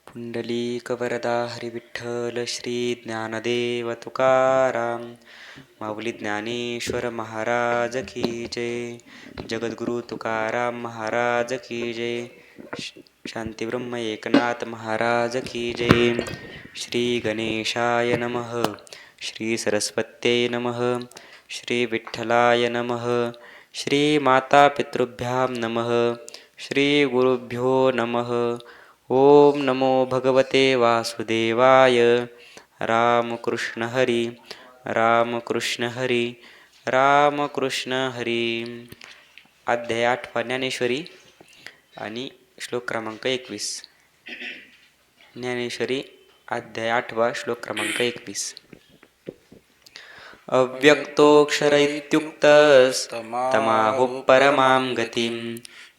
पुंडलीकवरदा हरिविठ्ठल श्री ज्ञानदेव तुकाराम माऊली ज्ञानेश्वर महाराज की जय. जगद्गुरु तुकाराम महाराज की जय. शांतीब्रह्म एकनाथ महाराज की जय. श्री गणेशाय नमः. श्री सरस्वत्यै नमः. श्री विठ्ठलाय नमः. श्री माता पितृभ्यां नमः. श्री गुरुभ्यो नमः. ओम नमो भगवते वासुदेवाय. रामकृष्ण हरी रामकृष्ण हरी रामकृष्ण हरी. अध्याय 8 ज्ञानेश्वरी आणि श्लोक क्रमांक 21. ज्ञानेश्वरी अध्याय 8 श्लोक क्रमांक 21. अव्यक्तोऽक्षर इत्युक्तस्तमाहुः परमां गतिं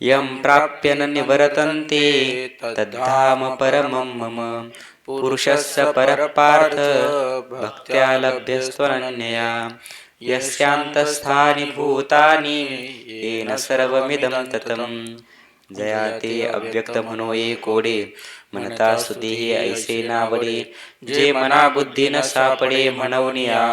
यं प्राप्य न निवर्तन्ते तद्धाम परमं मम. पुरुषस्य परपार्थ भक्त्या लभ्यस्त्वनन्यया यस्यान्तस्थानि भूतानि येन सर्वमिदं ततं. जया ते अव्यक्त म्हणो कोडे म्हणता स्तुती ऐसे नावडे. जे मना बुद्धी न सापडे म्हणवनिया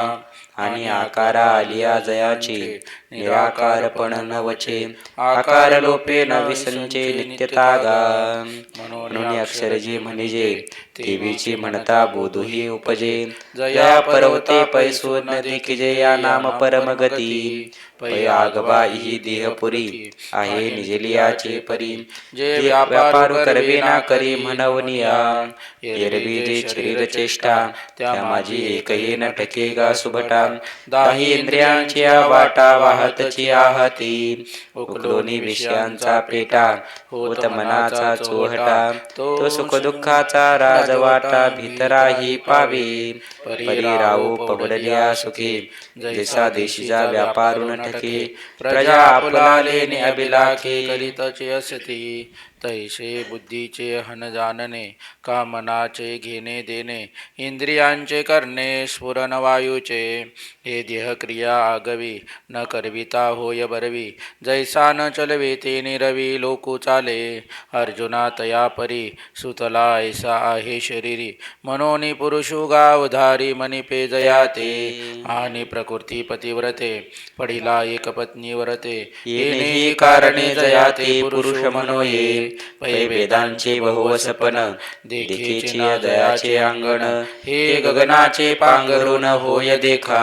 आणि आकारा आलिया जयाचे निराकारपण न वचे. आकार लोपे न विसंचे नित्यतागा. म्हणून अक्षर जे म्हणजे देवीची म्हणता बोधुही उपजे. जया पर्वते पैसो नदी की जया नाम परमगती. पै आगवा ही देहपुरी आहे निजलियाचे परी. जे व्यापार करवे ना करी म्हणवनिया एरवी जे शरीर चेष्टा त्या माझी एकही न टके गा सुभटा. दाही इंद्रियांची वाटा वाहतची आहती उकलोनी विषयांचा पेटा होत मनाचा चोहटा. तो सुख दुःखाचा राजवाटा भीतराही पावे. परी राहू पवडल्या सुखे जैसा देशीचा व्यापारून ठके. प्रजा आपुलाले नि अभिलाखे करीतचे असती. तैसे बुद्धीचे हन जाणणे कामनाचे घेणे देणे इंद्रियांचे करणे स्फुरण वायूचे. हे देह क्रिया आगवी न करविता होय बरवी. जैसा न चलवे ते निरवी लोकू चाले. अर्जुना तया परी सुतला ऐसा आहे शरीरी. मनोनी पुरुषु गावधारी मनिपे जयाते. आणि प्रकृती पतिव्रते पडिला एक पत्नी व्रते. येणे कारणे जयाते पुरुष मनोये. पै वेदांचे बहुवसपन देखीची दयाचे अंगण. हे गगनाचे पांघरून होय देखा.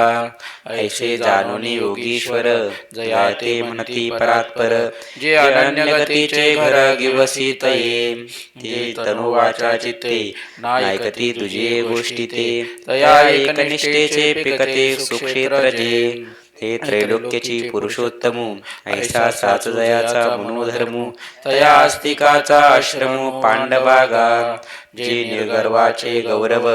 ऐसे जाणून योगीश्वर जयाते म्हणती परात्पर. जे अनन्य गतीचे घर गिवसी तये ते तनुवाचा चित्ते नायकती तुझे गोष्टी ते. तया एकनिष्ठेचे पिकते सुक्षेत्र जे. हे त्रैलोक्याची पुरुषोत्तमू ऐसा साच जयाचा मनोधर्मू. तया आस्तिकाचा आश्रमू पांडवागा. जे निर्गर्वाचे गौरव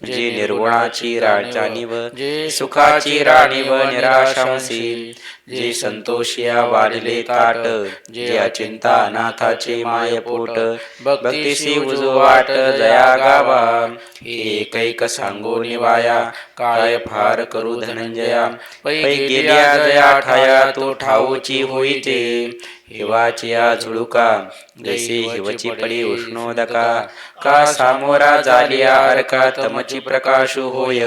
जे निर्गुणाची जाणीव. जे सुखाची राणीव निराशांसी. जे संतोषिया वाढले ताट. जे अचिंता अनाथाचे मायपोट. भक्तीसी उजवाट जया गावा. हे एकैक सांगो निवाया काय फार करू धनंजया. पै गेल्या जया ठाया तो ठाऊची होईते. हिवाचिया झुळुका जैसे हिवची पडी उष्णोदका. का सामोरा जालिया अर्का तमची प्रकाशु होय.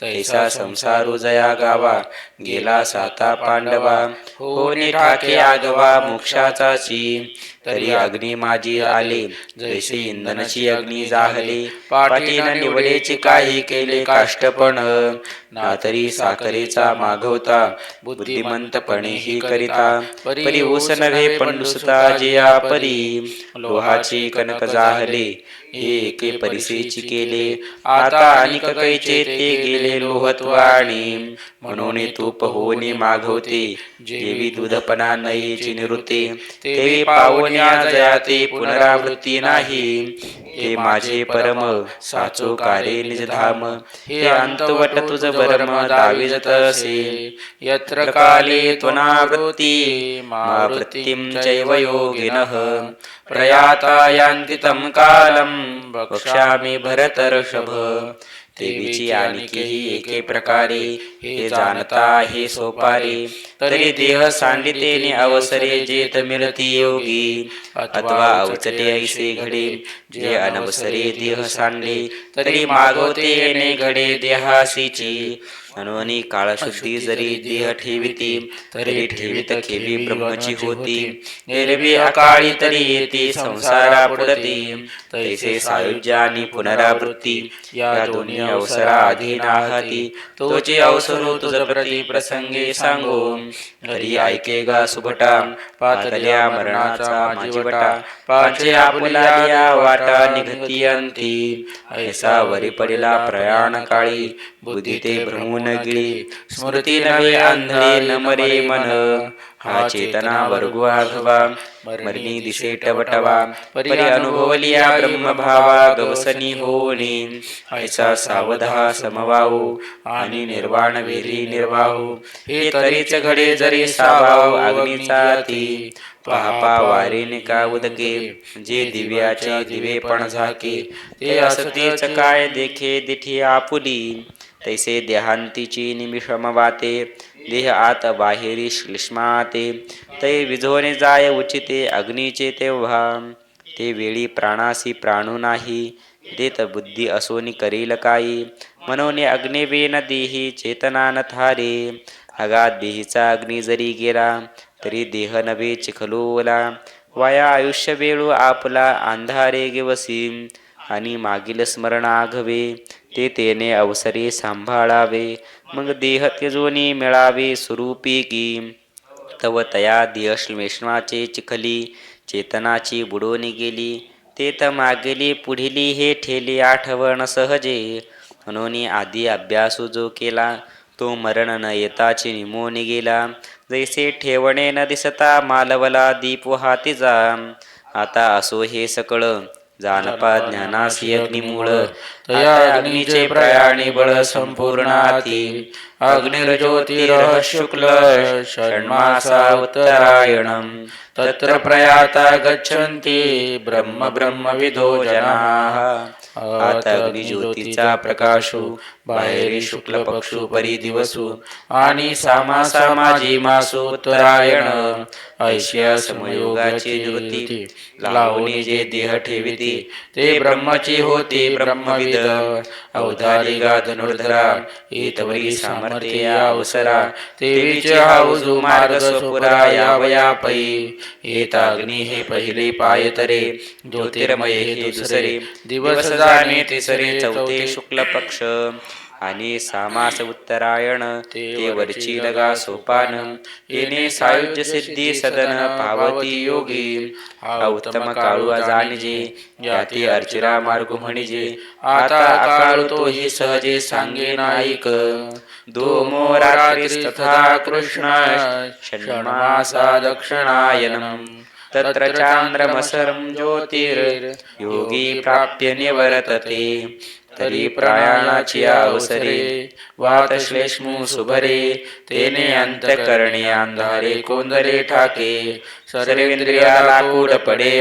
तैसा संसारू जया गावा गेला साता पांडवा. होनी ठाके आगवा मोक्षाचाची. तरी अग्नी माझी आले जैसे इंधनची अग्नी जाहले. पाठीन निवडेची काही केले काष्टपण. ना तरी साखरेचा मागवता बुद्धिमंतपणेही करिता. परी ऊस नव्हे पण नुसता जिया परी. लोहाची कणक जाहले एके परिसेची केले. आता अनिक कैचे ते गेले लोहत्वाणी. म्हणून तूप होणे मागवते जेवी दूधपणा नयेची निवृत्ते. तेवी पावण्या जयाते पुनरावृत्ती नाही. हे माझे परम साचो कार्य निजधाम. हे अंतवट तुझ बरम दाविजत असे. यत्र काले त्वनावृत्ती मावृत्तिं चैव योगिनः. प्रयाता यान्ति तं कालं वक्ष्यामि भरतर्षभ. देवीची आणखीही एके प्रकारे हे जाणता हे सोपारे तरी देह सांडितेने अवसरे जेत मिळती योगी अथवा अवचटे ऐसे घडे जे अनवसरे देह सांडले तरी मागवते येणे घडे देहासीची अनवनी काळशुद्धी जरी देह ठेविती तरी ठेवित खेवी ब्रह्मची होती एरवी अकाळी तरी येते संसारा पुढती तैसे सायुज्य आणि पुनरावृत्ती या दोन्ही अवसरा अधीन आहती तोचे अवसरो तुझ प्रती प्रसंगे सांगो हरी ऐके गा सुभटा पातल्या मरणाचा माझी वटा पाचे आपुल्या वाटा निघती अंती ऐसा वरी पडिला प्रयाण काळी बुद्धी ते भ्रमून गिळी स्मृती नवे आंधळे न मरे मन हा चेतना वर्गवा घवा मरणी दिसे टवटवा परी अनुभवलिया ब्रह्मभावा गवसनी होणी ऐसा सावधा समवाहू आणि निर्वाण वेरी निर्वाहू हे तरीच घडे जरी सावाहू अग्नीचा ती पापा वारेने का उदके जे दिव्याचे दिवे पण झाके ते असतेच काय देखे दिठी आपुली तैसे देहांतीची निमिषम वाते देह आत बाहेरी श्लेष्माते तै विझोने जाय उचिते अग्नीचे तेव्हा ते वेळी प्राणासी प्राणू नाही देत बुद्धी असोनी करील काही मनोने अग्निवेन देही चेतना न थारे अगात देहीचा अग्नी जरी गेला तरी देह नवे चिखलोला वाया आयुष्य वेळू आपला अंधारे गेवसी आणि मागील स्मरण आघवे ते तेने अवसरे सांभाळावे मग देह त्यजोनी मिळावे स्वरूपी की तव तया देहश्लेष्माचे चिखली चेतनाची बुडोनी गेली ते त मागेली पुढिली हे ठेली आठवण सहजे म्हणून आधी अभ्यासू जो केला तो मरण न येताची निमोनी गेला जैसे ठेवणे न दिसता मालवला दीप हातीचा आता असो हे सकळ जानपा ज्ञानासी अग्निमूळ तया अग्नीचे प्रयाणी बळ संपूर्णाती अग्निर्ज्योतिरः शुक्ल षण्मासा उत्तरायणम तत्र प्रयाता गच्छन्ति ब्रह्म ब्रह्मविदो जनाः आत अग्निज्योतीचा प्रकाशो बाहेरी शुक्ल पक्षु परी दिवसू आणि सामासा माझी मासू उत्तरायण ऐश्या समयोगाची निवृत्ती लावणी जे देह ठेविती ते ब्रह्मची होती ब्रह्मविद अवधारिगा धनुर्धरा एतवरी सामर्थ्य अवसरा देवीचे हाऊजू मार्ग स्वपुरा यावया पै एता अग्नी हे पहिले पाय तरे ज्योतिर्मय हे दुसरे दिवस जाणे तिसरे चौथे शुक्ल पक्ष आणि सामास उत्तरायण ते वरची लगा सोपान येणे सायुज्य सिद्धी सदन पावती योगी हा उत्तम काळू जाणजे याती अर्चिरा मार्ग म्हणजे आता अकाळू तो ही सहजे सांगे नाईक दोमो रात्रिस्तथा कृष्ण षण्मासा दक्षिणायनम तत्र चांद्रमसरं ज्योतिर योगी प्राप्य निवर्तते तरी प्रयाणाची अवसरे वात श्लेष्मू सुभरे तेने अंतकरणे अंधारे कोंदरे ठाके सर्वेंद्रिया लाकूड पडे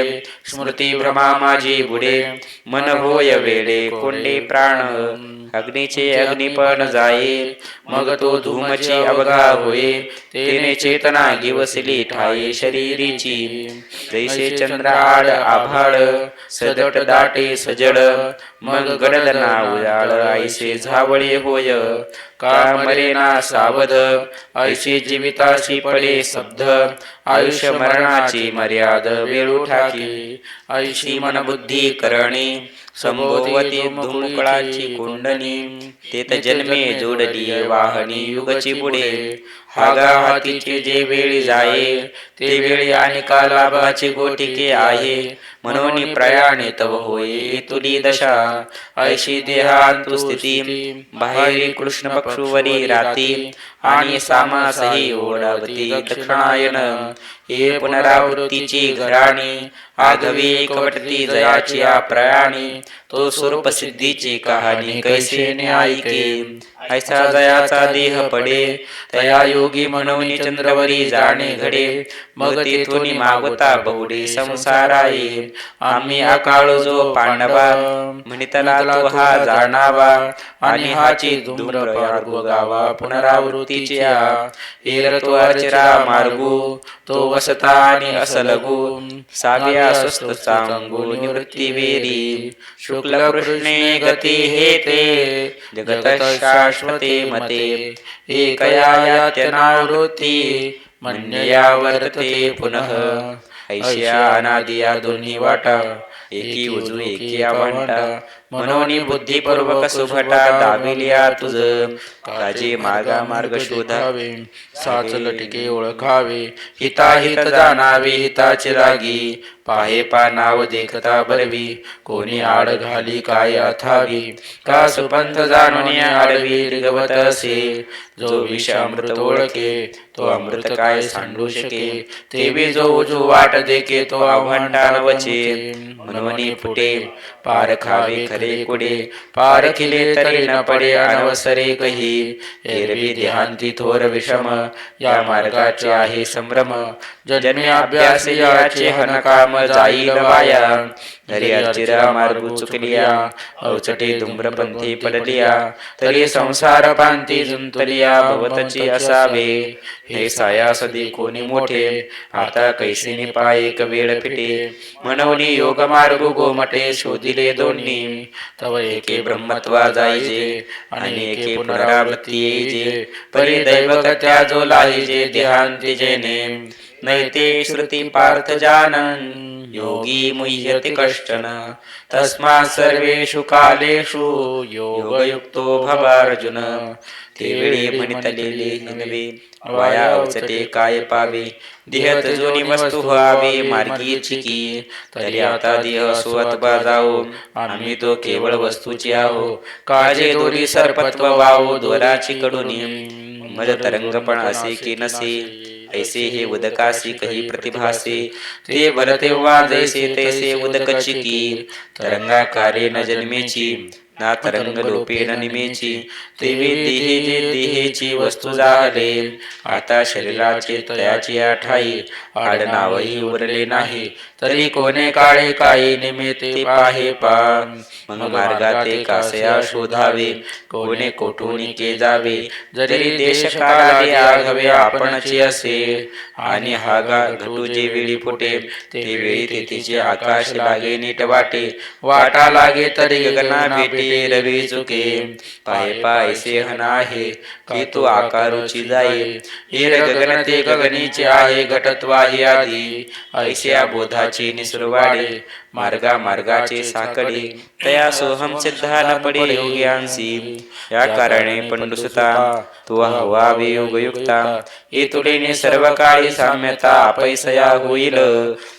स्मृती भ्रमा माझी बुडे मन होय वेडे कोंडे प्राण अग्नीचे अग्निपण जाये मग तो धूमची अवघा होये तेने चेतना गिवसली ठाये शरीरीची जैसे चंद्र आड आभाळ सदट दाटे सजड मग गडदना उजाळ ऐसे झावळे होय का मरेना सावध ऐसे जीविताशी पडे शब्द आयुष्य मरणाची मर्याद वेळू ठाकी ऐशी मन बुद्धी करणे संभोवती धुमुकळाची कुंडनी तेत जन्मे जोडली वाहनी युगची पुढे हागा हातीचे जे वेळी जाये ते वेळी आणि कालाभाची गोटिके आहे म्हणून प्रयाणे तव होये तुली दशा ऐशी देहांतु स्थिती बाहेरी कृष्ण पक्षुवरी राती आणि सामासही ओढावती दक्षिणायन. हे पुनरावृत्तीची घराणी आघवी कवटती जयाची प्रयाणी. तो स्वरूप सिद्धीची कहाणी कैसे ऐके. ऐसा जयाचा देह पडे तया योगी म्हणून चंद्रवरी जाणे घडे. मग तेथून मागवता बहुडे संसाराये. आम्ही अकाळ जो पांडवा म्हणितला तो हा जाणावा. आणि हाची धूम्र मार्गो गावा पुनरावृत्तीच्या. हेर तो अर्चिरा मार्गो तो वसता आणि असलगू. साव्या स्वस्त चांगू निवृत्ती वेरी. शुक्ल कृष्णे गती हे ते जगत शाश्वते मते. एकया त्यनावृत्ती मन्यया वर्तते पुनः. ऐश्या अनादिया दोन्ही वाटा एकी उजू एकी वाटा. मनोनी बुद्धिपूर्वक सुभटा दाबिलिया तुझ. काजे मार्गा मार्ग शोधावे साचल टिके ओळखावे. हिताहित जाणावे हिताचे लागी. पाहे पा नाव देखता बरवी. कोणी आड घाली काय अथावी. का सुपंथ जाणून आडवी रिगवत असे. जो विष अमृत ओळखे तो अमृत काय सांडू शके. तेवी जो उजू वाट देखे तो आव्हांडा नवचे. मनवनी फुटे पार खावे खरे कुडे. पार खिले तरी न पडे अनवसरे कही. एरवी देहांती थोर विषम या मार्गाचे आहे संभ्रम. जन्मे अभ्यास याचे हनकाम जाईल वाया. तरी अर्चिरा मार्ग चुकलिया अवचटे धूम्रपंथी पडलिया. तरी संसार पांती जुंतलिया भवतची असावे. हे सायासदी कोणी मोठे आता कैसे पाये कवेळ फिटे. मनवनी योग मार्ग गोमटे शोधिले दोन्ही. तव एके ब्रह्मत्वा जायचे आणि एके पुनरावृत्ती येईजे. परी दैवक त्या जो लाहिजे देहांती जेने. नैते श्रुती पार्थ जानन योगी मुह्यति कश्चन. तस्मात् सर्वेषु कालेषु योगयुक्तो भवार्जुन. ते वेळी म्हणितलेले नवे वाया अवचटे काय पावे. देहत जोनी वस्तू व्हावे मार्गी चिकी. तरी आता देह सुवत्वा जाओ आम्ही तो केवळ वस्तूची आहो. काजे दोरी सर्पत्व वाहो दोराची कडुनी. मज तरंग पण असे की नसे. ऐसे हे उदकासी कही प्रतिभासे. ते भर तेव्हा जैसे तैसे उदकची की. तरंगाकारे न जन्मेची ना तरंग लोपेन निमेची. तेवी देहे जे देहेची वस्तू झाले. आता शरीराचे तयाची ठाई आडनावही उरले नाही. तरी कोणे काळे काही निमित्ते पाहे पान. मग मार्गाते कासया शोधावे कोणे कोठून के जावे. जरी देश काळाले आघवे आपणची असे. आणि हागा घटू जे वेळी फुटे ते वेळी तेथीचे आकाश लागे नीट वाटे. वाटा लागे तरी गगना भेटे रवी चुके. पाहे पायसे हन आहे की तो आकारूची जाई. हेर गगन ते गगनीचे आहे घटत्वाही आधी. ऐसे बोधाची निसुरवाडे मार्गा मार्गाचे साकडे. तया सोहम सिद्धा न पडे योग्यांसी. या कारणे पंडुसुता तू हवावे योगयुक्ता. हे तुडेने सर्व काळी साम्यता अपैसया होईल.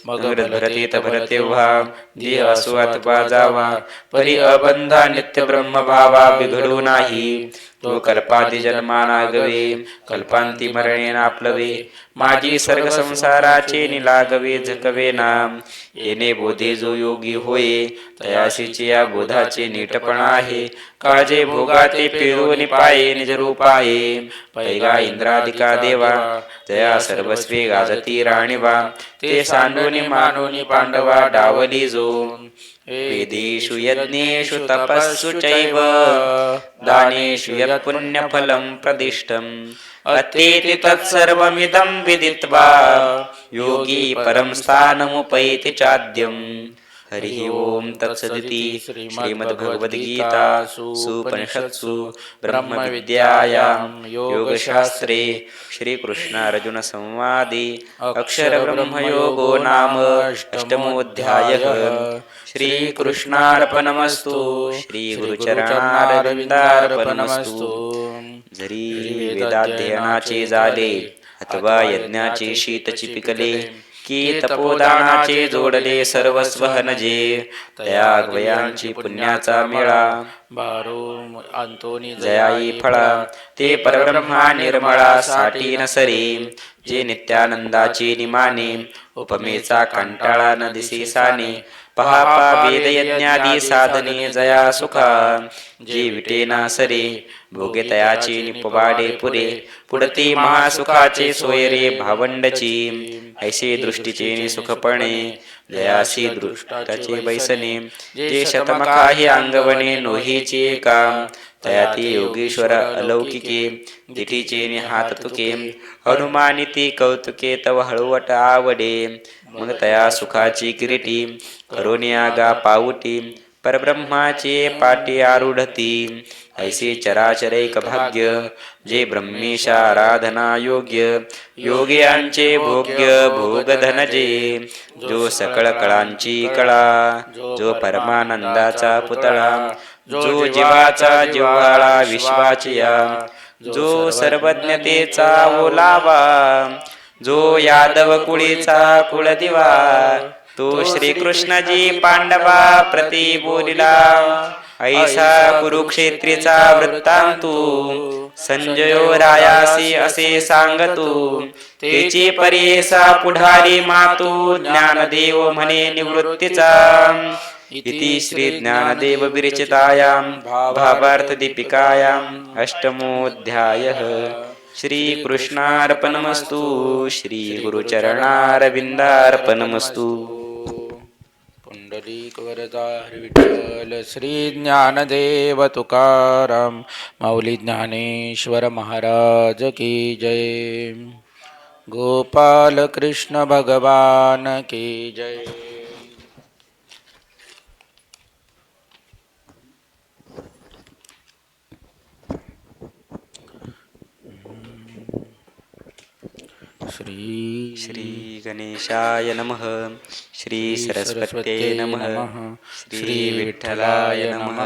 मग भरतीत भर तेव्हा देह असो अथवा जावा. परी अबंधा नित्य ब्रह्म भावा बिघडू नाही. तो कल्पाती जन्मानागवे कल्पांती मरणे नापलवे. माझी सर्ग संसाराचे निलागवे झकवे नाम. येणे बोधे जो योगी होय तयाशीचे या बोधाचे नीटपण आहे. काळजे भोगाते पेरून पाये निज रूपाये. पैगा इंद्रादिका देवा तया सर्वस्वे गाजती राणीवा. ते सांडूनी मानूनी पांडवा डावली जो. वेदेषु यज्ञेषु तपस्सु चैव दानेषु यत् पुण्यफलं प्रदिष्टम्. अत्येति तत्सर्वमिदं विदित्वा योगी परं स्थानमुपैति चाद्यम्. हरि ओम तत्सदिति श्रीमद्भगवद्गीतासु उपनिषत्सु ब्रह्मविद्यायां योगशास्त्रे श्रीकृष्णार्जुन संवादे अक्षरब्रह्मयोगो नाम अष्टमोऽध्यायः. श्रीकृष्णार्पणमस्तु. श्रीगुरुचरणारविंदार्पणमस्तु. जरी वेदाध्ययनाचे झाले अथवा यज्ञाचे शीतची पिकले की तपोदानाचे जोडले सर्वस्व हनजे तया अगवयांची पुण्याचा मेळा बारो अंतोनी जयाई फळा ते परब्रह्मा निर्मळा साठी नसरे जे नित्यानंदाची निमाने उपमेचा कंटाळा न दिसे साने पहा वेद यज्ञादी साधने जया सुखा जे विटेना सरे भोगे तयाची निपवाडे पुरे पुढती महासुखाचे सोयरे भावंडची ऐसे दृष्टीचे सुखपणे जयासी दृष्टाचे बैसने जे शतमकाही अंगवणे नोहीचे काम तयाती योगेश्वर अलौकिके दिठीचे हात तुके हनुमानिती कौतुके तव हळवट आवडे मग तया सुखाची किरीटी करोनिया गा पाऊटी परब्रह्माचे पाटी आरूढती ऐसे चराचरैक भाग्य जे ब्रह्मेशा आराधना योग्य योग्यांचे भोग्य भोगधन जे जो सकळ कळांची कळा जो परमानंदाचा पुतळा जो जीवाचा जिव्हाळा विश्वाचिया जो सर्वज्ञतेचा ओलावा जो यादव कुळीचा कुळदिवा तो श्रीकृष्णजी पांडवा प्रति बोलिला ऐसा कुरुक्षेत्रीचा वृत्तांतू संजयो रायासी असे सांगतू तेची परेसा पुढारी मातू ज्ञानदेव म्हणे निवृत्तीचा इति श्री ज्ञानदेव विरचितायां भावार्थ दीपिकायां अष्टमोऽध्यायः श्री कृष्णार्पणमस्तु श्री गुरुचरणारविंदार्पणमस्तु पुंडलीक वरदा विठ्ठल श्री ज्ञानदेव तुकाराम माऊली ज्ञानेश्वर महाराज की जय गोपाल कृष्ण भगवान की जय श्री गणेशाय नमः श्री सरस्वत्यै नमः श्री विठ्ठलाय नमः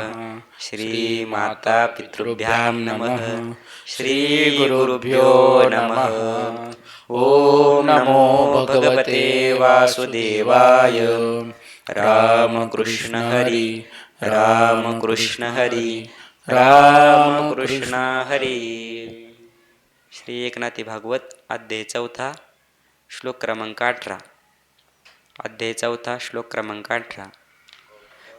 श्री माता पितृभ्यां नमः श्री गुरुभ्यो नमः ओम नमो भगवते वासुदेवाय राम कृष्ण हरी राम कृष्ण हरी राम कृष्ण हरी श्री एकनाथी भागवत अध्याय 4 श्लोक क्रमांक 18 अध्याय 4 श्लोक क्रमांक 18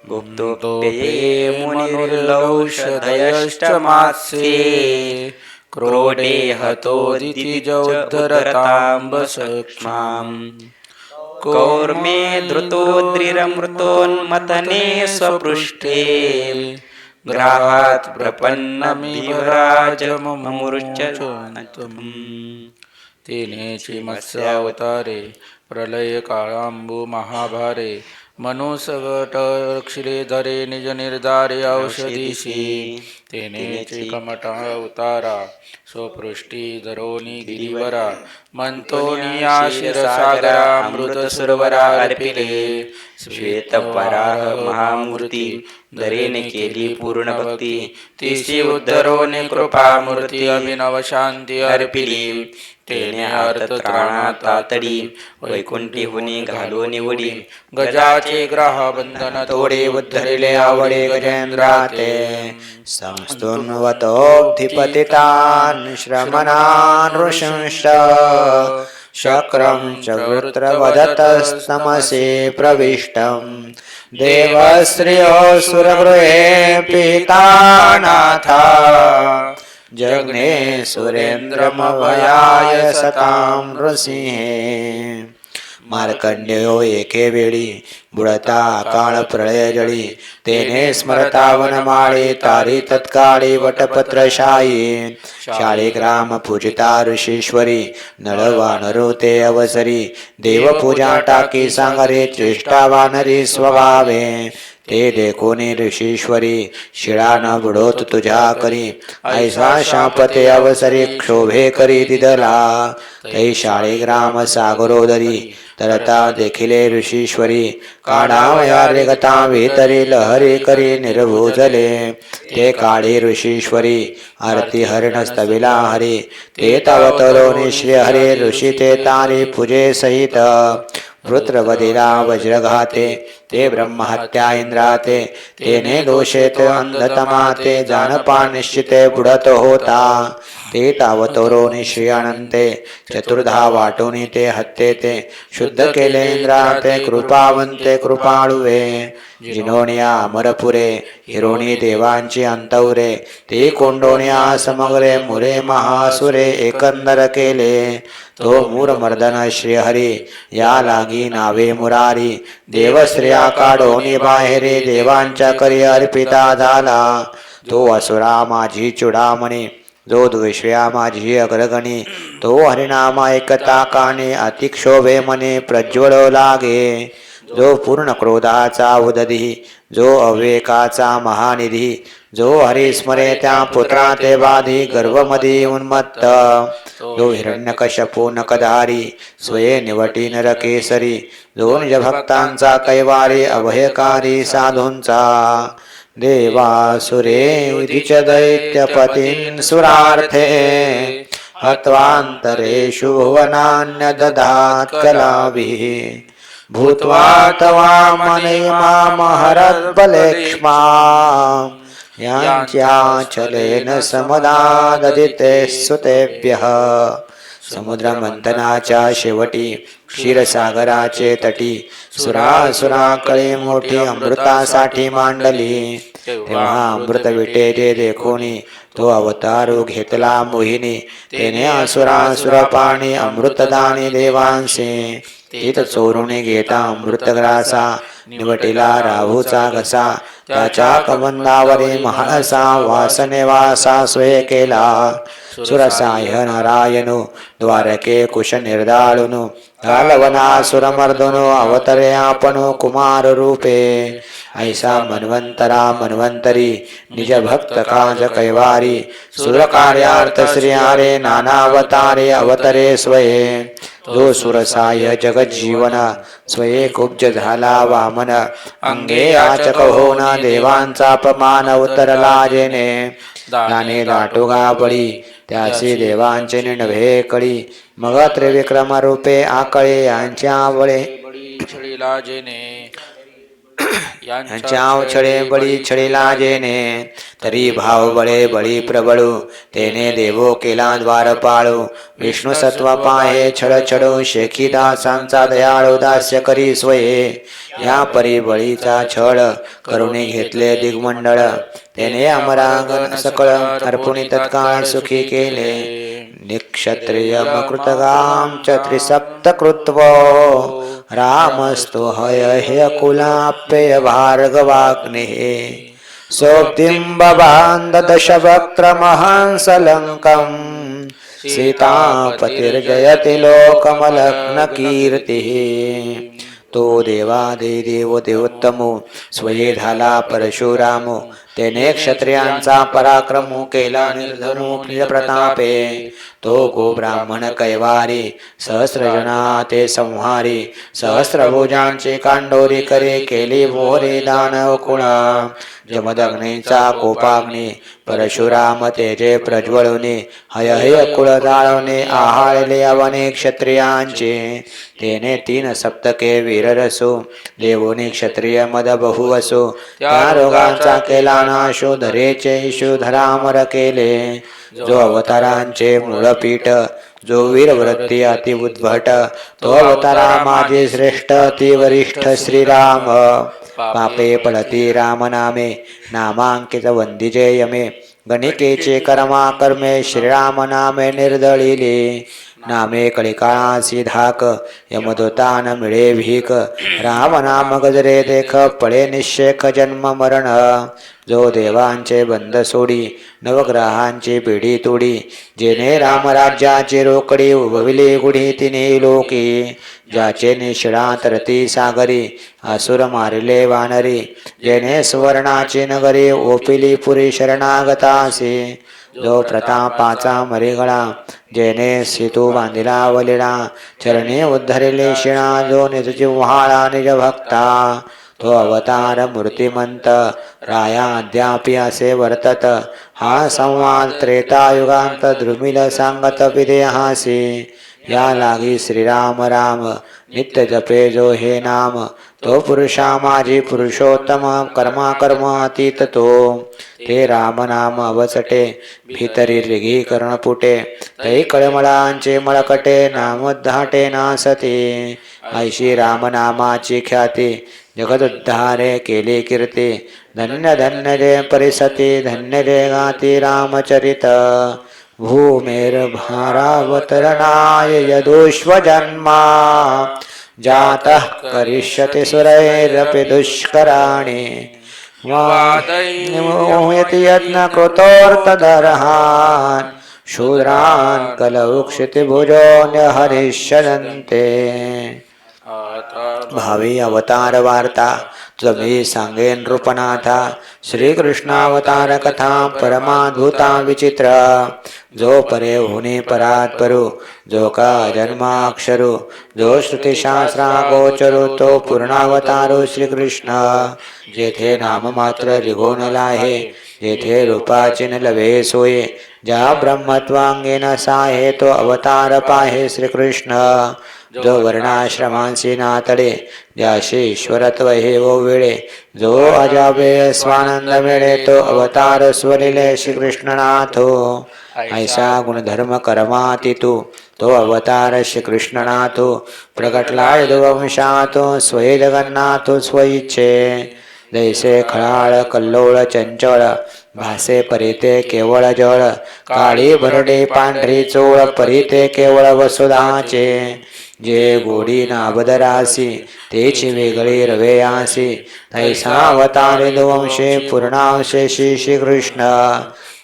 गुप्तोप्ये मुनिर्लौषधयश्चमात्स्ये क्रोडे हतोदिति जौद्धरताम्बसक्ष्माम् कौर्मे धृतोद्रिरमृतोन्मथने स्वपृष्ठे ग्राहात् प्रपन्नमिवराजममूर्च्छन्तम् तेनेची मत्स्यावतारे प्रलय काळांबु महाभारे मनुसगट क्षीरेधरे निज निर्धारे औषधीशी तेनेची कमटा अवतारा स्वपृष्टी धरोनी गिरिवरा मंतोनिया क्षीरसागरा अमृत सुरवरा अर्पिले श्वेतपराह महामूर्ती दरेने केली पूर्ण भक्ती तिसी उद्धरोने कृपामूर्ती अभिनव शांती अर्पिली तेने अर्थ त्राणा तातडी वैकुंठी हुनी घालो निवडी गजाचे ग्रह बंधन तोडे उद्धरिले आवडे गजेंद्राते संस्तुन्वतोऽधिपतितान् श्रमणान् ऋषंश्च शक्रं च वृत्रवदतस्तमसे प्रविष्टम् देवश्रियो सुरगृहे पितानाथा जग्ने सुरेंद्रमभयाय सतां नृसिंहे मार्कंडेयो एके वेळी बुडता काळ प्रळय जळी तेने स्मरतावन माळे तारी तत्काळी वटपत्रशायी शाळे ग्राम पूजिता ऋषीश्वरी नळवानरो ते अवसरी देवपूजा टाकी सांगरे चेष्टा वानरी स्वभावे ते देखोनी ऋषीश्वरी शिळा न बुडोत तुझ्या करी ऐसा शापते अवसरी क्षोभे करी दिदला तै शाळे ग्राम सागरोदरी तरता देखिले ऋषीश्वरी काढावया रेगता वेतरी लहरी करी निर्भुजले ते काळी ऋषीश्वरी आरती हरिणस्तविला हरी ते तव तरोनी श्री हरे ऋषी ते तारी पूजे सहित वृत्रवदिला वज्रघाते ते ब्रह्महत्या इंद्राते तेने दोषेत अंधतमाते जानपा निश्चिते बुडत होता ते तावतोरोनी श्री अनंते चतुर्धा वाटोनी ते हत्ते ते शुद्ध केले इंद्राते कृपावंते कृपाळुवे जिनोनिया अमरपुरे हिरोणी देवांची अंतवरे ते कोंडोनिया समग्रे मुरे महासुरे एकंदर केले तो मूरमर्दन श्रीहरी या लागी नावे मुरारी देवश्रिया काढोनी बाहेरे देवांच्या करी अर्पिता झाला तो असुरा माझी चुडामणी जो द्वेषया माझी अग्रगणी तो हरिनामा एकता काने अतिक्षोभे मने प्रज्वल लागे जो पूर्ण क्रोधाचा उदधी जो अविवेकाचा महानिधी जो हरिस्मरे त्या पुत्रा ते बाधी गर्भमधी उन्मत्त जो हिरण्यकश्यपू नकधारी स्वये निवटी नरकेसरी जो निज भक्तांचा कैवारी अभयकारी साधूंचा देवासुरे उदिच दैत्यपतीन् सुरार्थे हत्वान्तरेषु भुवनान्य दधात् कलाभिः भूत्वा तवा मनिमामहरद्बलेक्ष्मा यांच्या चलेन समदाददिते सुतेभ्यः समुद्रमंथनाच्या शेवटी क्षीरसागराचे तटी सुरासुराकडे मोठी अमृतासाठी मांडली तेव्हा अमृत विटे ते देखोनी तो अवतारू घेतला मोहिनी तेने असुरासुर पाणी अमृतदानी देवांसे तीत चोरून घेता अमृतग्रासा निवटिला राहूचा घसा त्याच्या कबंदावरी महाळसा वासने वासा स्वय केला सुरसाय नारायणो द्वारके कुश निर्दाळुनो घालवनासुरमर्दनो अवतरे आपणो कुमार रूपे ऐसा मन्वंतरा मन्वंतरी निज भक्त काज कैवारी सुरकार्यार्थ श्री हरे नानावतारे अवतरे स्वये जो सुरसाय जगज्जीवन स्वये कुब्ज झाला वामन अंगे याचक होन देवांचा अपमान उतरला जेने दाने दाटोगा बळी त्याचे देवांचे नव्हे कळी मग त्रिविक्रम रूपे आकळे यांच्या वळे छळीला जेने यांच्या छळे बळी छळीला जेने तरी भाव बळे बळी प्रबळू तेने देवो केला द्वारपाळू विष्णू सत्व पाहे छळ छडू शेखी दासांचा दयाळू दास्य करी स्वये या परी बळीचा छळ करुणी घेतले दिग्मंडळ तेने अमरागन सकळ अर्पुणी तत्काळ सुखी केले निक्षत्रिय मकृतगाम च त्रिसप्तकृत्व रामस्तु हय हे कुलाप्यय भार्गवाग्ने सोप्तिं दशवक्त्र महांसलंकम् सीतापतिर्जयति लोकमलग्न कीर्तिः तो देवादिदेव देवोत्तमो स्वये झाला परशुरामो तेने क्षत्रियांचा पराक्रमो केला निर्धनो प्रिय प्रतापे तो गो ब्राह्मण कैवारी सहस्रजना ते संहारी सहस्रभुजांचे कांडोरी करे केली मोरे दानव कुळा जमदग्नीचा कोपाग्नी परशुराम तेजे प्रज्वळुनी हय हय कुळ जाळवणे आहाळले अवने क्षत्रियांचे तेने 3 सप्तके वीररसो देवोनी क्षत्रिय मद बहुवसो त्या रोगांचा केला नाशो धरेचे इशू धरामर केले जो अवतारांचे मूळपीठ जो वीरवृत्ती अति उद्भट तो अवतारा माझे श्रेष्ठ अति वरिष्ठ श्रीराम पापे पडती राम नामे नामांकित वंदिजे यमे गणिकेचे कर्मा कर्मे श्रीराम नामे निर्दळिले नामे कलिकाळासी धाक यमदूतान मिळे भीक राम नाम गजरे देख पळे निश्चेक जन्म मरण जो देवांचे बंद सोडी नवग्रहांची पिढी तोडी जेने रामराज्याची रोकडी उभविली गुढी तिने लोकी ज्याचे निशिळा तरती सागरी असुर मारिले वानरी जेने सुवर्णाची नगरी ओपिली पुरी शरणागतासी जो प्रतापाचा मरीगळा जेने सेतू बांधिला वलिला चरणी उद्धरिले शिणा जो निज जिव्हाळा निज भक्ता तो अवतार मूर्तिमंत राया अद्यापि असे वर्तत हा संवाद त्रेतायुगांत द्रुमिल सांगत विदेहासी या लागी श्रीराम राम नित्य जपे जो हे नाम तो पुरुषा माझी पुरुषोत्तम कर्मा कर्म अतीत तो ते राम नाम अवचटे भीतरी रिगी कर्णपुटे तै कळमळांचे मळकटे नामोद्धाटे नासते ऐशी राम नामाची ख्याती जगदुद्धारे केली कीर्ती धन्य धन्य जय परिसती धन्य जय गाती रामचरित भूमेर्भारावतरणाय यदुष्वजन्मा जातः करिष्यति सुरैरपि दुष्कराणि वादयति यज्ञकृतोऽर्थदर्हान् शूद्रान् कलौ क्षितिभुजोऽन्यहरिष्यन्ते भावी अवतार वार्ता तुझी सांगेन नृपनाथा श्रीकृष्णावतार कथा परमाद्भुता विचित्र जो परे होणे परात परू जो का जन्माक्षरू जो श्रुतिशास्त्रा गोचरू तो पूर्णावतारो श्रीकृष्ण जेथे नाम मात्र रिगोनला आहे जेथे रूपाची न लवे सोये ज्या ब्रह्मत्वांगेन साहे तो अवतार पाहे श्रीकृष्ण जो वर्णाश्रमांसी नातडे ज्याशी ईश्वरत्व हे वेळे जो अजाबे स्वानंद मिळे तो अवतार स्वलिले श्रीकृष्णनाथो ऐसा गुणधर्म कर्मातितू तो अवतार श्रीकृष्णनाथो प्रगटला यदुवंशातो स्वये जगन्नाथो स्वइच्छे जैसे खळाळ कल्लोळ चंचळ भासे परिते केवळ जळ काळी भरडे पांढरी चोळ परिते केवळ वसुधाचे जे गोडी नाबदरासी तेची वेगळी रवेयासी तैसा अवतारे दुवंशे पूर्णांशे श्रीकृष्ण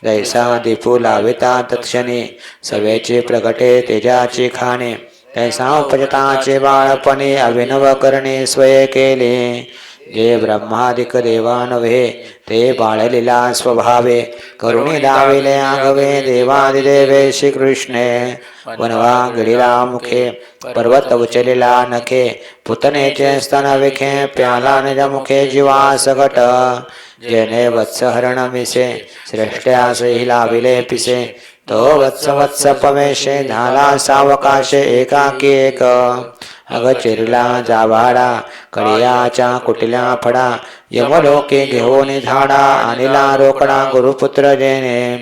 जैसा दीपू लाविता तत्क्षणी सवेचे प्रगटे तेजाची खाणे तैसा उपजताचे बाळपणे अभिनव करणे स्वये केले जे ब्रह्मादिक देवा नव्हे ते बाळलीला स्वभावे करुणी दाविले आगवे देवादिदेवे श्रीकृष्णे वनवा गिळीला मुखे पर्वत उचलिला नखे पुतनेचे स्तन विखे प्याला निज मुखे जीवा सकट जेने वत्सहरण मिसे श्रेष्ठ्यासही लाविले पिसे तो वत्स वत्स पवेशे झाला सावकाशे एकाकी एक अग चिरला जावाडा कडियाच्या कुटिल्या फडा यमलोके घेऊन झाडा आणिला रोकडा गुरुपुत्र जेने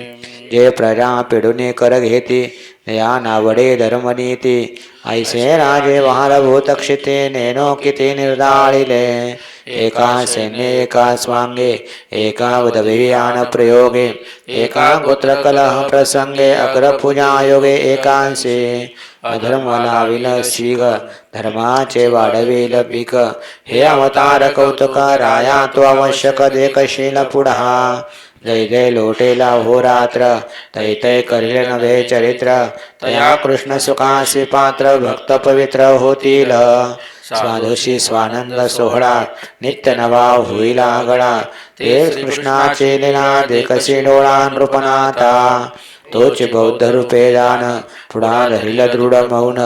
जे प्रजा पिडूने कर घेती या नावडे धर्मनीती ऐसे राजे वहारभूत क्षिते नेनो किती निर्दाळिले एका सैन्ये एका स्वांगे एका उदवीयान प्रयोगे एका गोत्र कलह प्रसंगे अग्रपूजा योगे एकांशी अधर्म लाविल शीग धर्माचे वाढविल पीक हे अवतार कौतुक राया तो आवश्यक देखशील पुढा जय जय लोटेला हो रात्र तै तै करिले नवे चरित्र तया कृष्ण सुखासी पात्र भक्त पवित्र होतील स्वादोशी स्वानंद सोहळा नित्य नवा होईला गळा ते कृष्णाचे लीला देखसी डोळा नृपनाथा तोच बौद्ध रूपे जाण पुढा धरिल दृढ मौन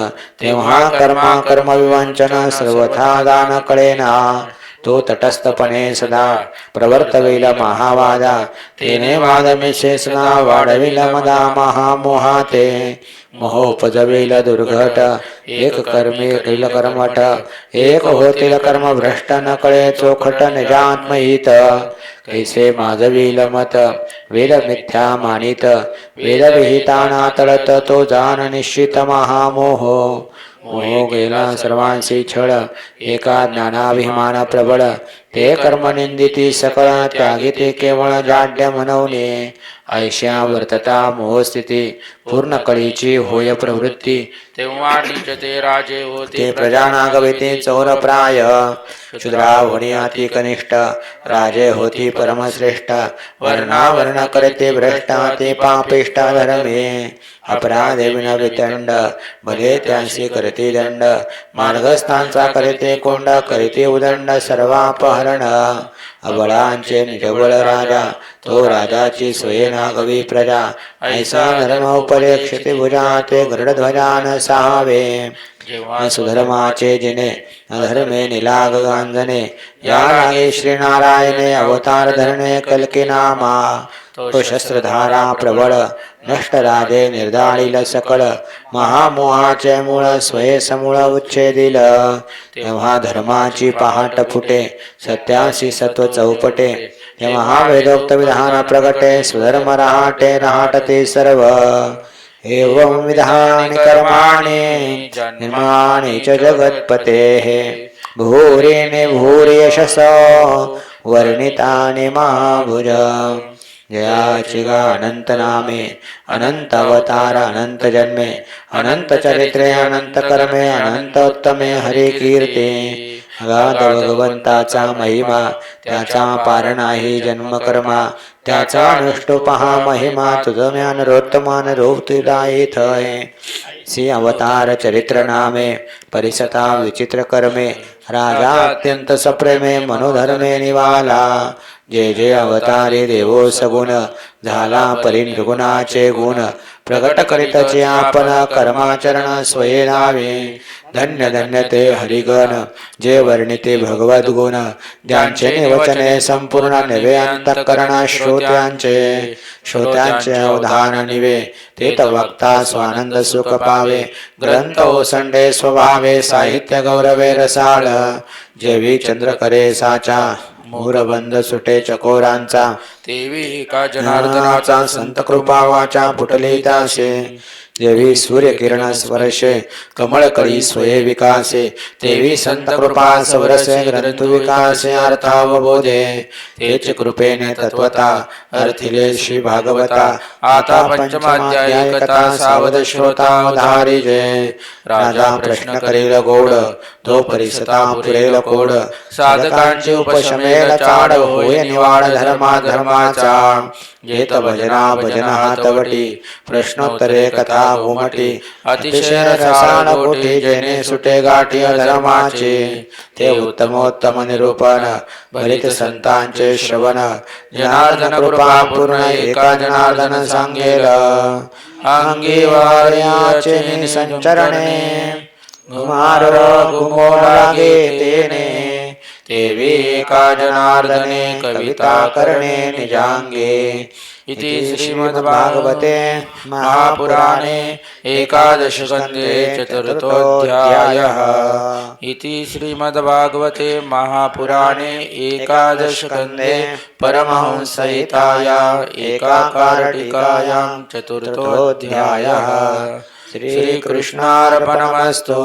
तेव्हा कर्मा कर्म विवंचन सर्वथा दान कळेना तो तटस्थपणे सदा प्रवर्तविल महावादा तेने वाद मिशेषणा वाढविल मदा महामोहाते मोहोपजविल दुर्घट एक कर्मी किल कर्मठ एक होतील कर्म भ्रष्ट न कळे चोखट निजात्महित कैसे माजविल मत वेद मिथ्या मानित वेद विहिताना तळत तो जान निश्चित महामोह मोह गेला सर्वांशी छळ एका ज्ञानाभिमान प्रबळ ते कर्म निंदिती सकळ त्यागी ते केवळ जाड्य म्हणवणे ऐश्या वर्तता मोहस्थिती पूर्ण कळीची होय प्रवृत्ती तेव्हा नीच ते राजे होते ते प्रजानागविते चौरप्राय क्षुद्रा होणी अति कनिष्ठ राजे होती परमश्रेष्ठ वर्णावर्ण करते भ्रष्ट ते पापिष्ट धर्मे अपराधे विनवितंड भले त्याशी करते दंड मार्गस्थांचा करते कोंड करते उदंड सर्वापहरण अबळांचे निजबळ राजा तो राजाची स्वयंनागवी प्रजा ऐसा धर्म उपदेक्षते भुजा ते गरुडध्वजान सहावे सुधर्माचे जिने अधर्मे निलाग गांजने या लागे श्रीनारायणे अवतार धरणे कल्की नामा तो शस्त्रधारा प्रबळ नष्ट राजे निर्दाळील सकळ महामोहाचे मूळ स्वये समूळ उच्छेदिल तेव्हा धर्माची पहाट फुटे सत्यासी सत्व चौपटे तेव्हा वेदोक्त विधान प्रगटे स्वधर्म रहाटे रहाटते सर्व एवं विधानि कर्माणि निर्माणि च जगत्पतेः भूरि भूरि यशसो वर्णितानि महाभुज जयाची गा अनंत नामे अनंत अवतार अनंत जन्मे अनंत चरित्रे अनंत कर्मे अनंत उत्तमे हरि कीर्ती अगाध भगवंताचा महिमा त्याचा पार नाही जन्मकर्मा त्याचा अनुष्टो पहा महिमा तुझम्यान रोत्तमान रूप तुदाई थय सी अवतार चरित्र नामे परिसता विचित्र कर्मे राजा अत्यंत सप्रेमे मनोधर्मे निवाला जे जे अवतारी देवो सगुण झाला परिनिर्गुणाचे गुण प्रगट करीतचे आपण कर्माचरण स्वये नावे धन्य धन्य ते हरिगण जे वर्णिते भगवद गुण ज्यांचे निवचने संपूर्ण निवे अंतःकरण श्रोत्यांचे अवधान निवे ते वक्ता स्वानंद सुख पावे ग्रंथ ओसंडे स्वभावे साहित्य गौरवे रसाळ जेवी चंद्र करे साचा मूरबंद सुटे चकोरांचा तेवी का जनार्दनाचा संत कृपा वाचा फुटली तासे देवी सूर्य किरण स्पर्शे कमळ कळी स्वये विकासे तेवी संत कृपा सवरसे ग्रंथ विकासे अर्थावबोधे तेच कृपेने तत्वता अर्थिले श्री भागवता आता पंचमाध्यायी कथा सावध श्रोता उधारी जय राजा प्रश्न करेल गोड तो परिसता पुरेल कोड साधकांचे उपशमेल चाड होय निवाड धर्माचा येत भजना भजना हातवटी प्रश्नोत्तरे कथा घुमटी अतिशय रसाळ गोटी जेणे सुटे गाठी अधर्माचे ते उत्तमोत्तम निरूपण भरित संतांचे श्रवण जनार्दन कृपा पूर्ण एका जनार्दन सांगेल अंगी वार्याचे संचरणे घुमार घुमो लागे तेने तेवी एका जनार्दने कविता करणे निजांगे इति श्रीमद्भागवते महापुराणे एकादश स्कंदे चतुर्थोऽध्यायः इति श्रीमद्भागवते महापुराणे एकादश स्कंदे परमहंसहिताया एकाकारटिकायां चतुर्थोऽध्यायः श्रीकृष्णार्पणमस्तु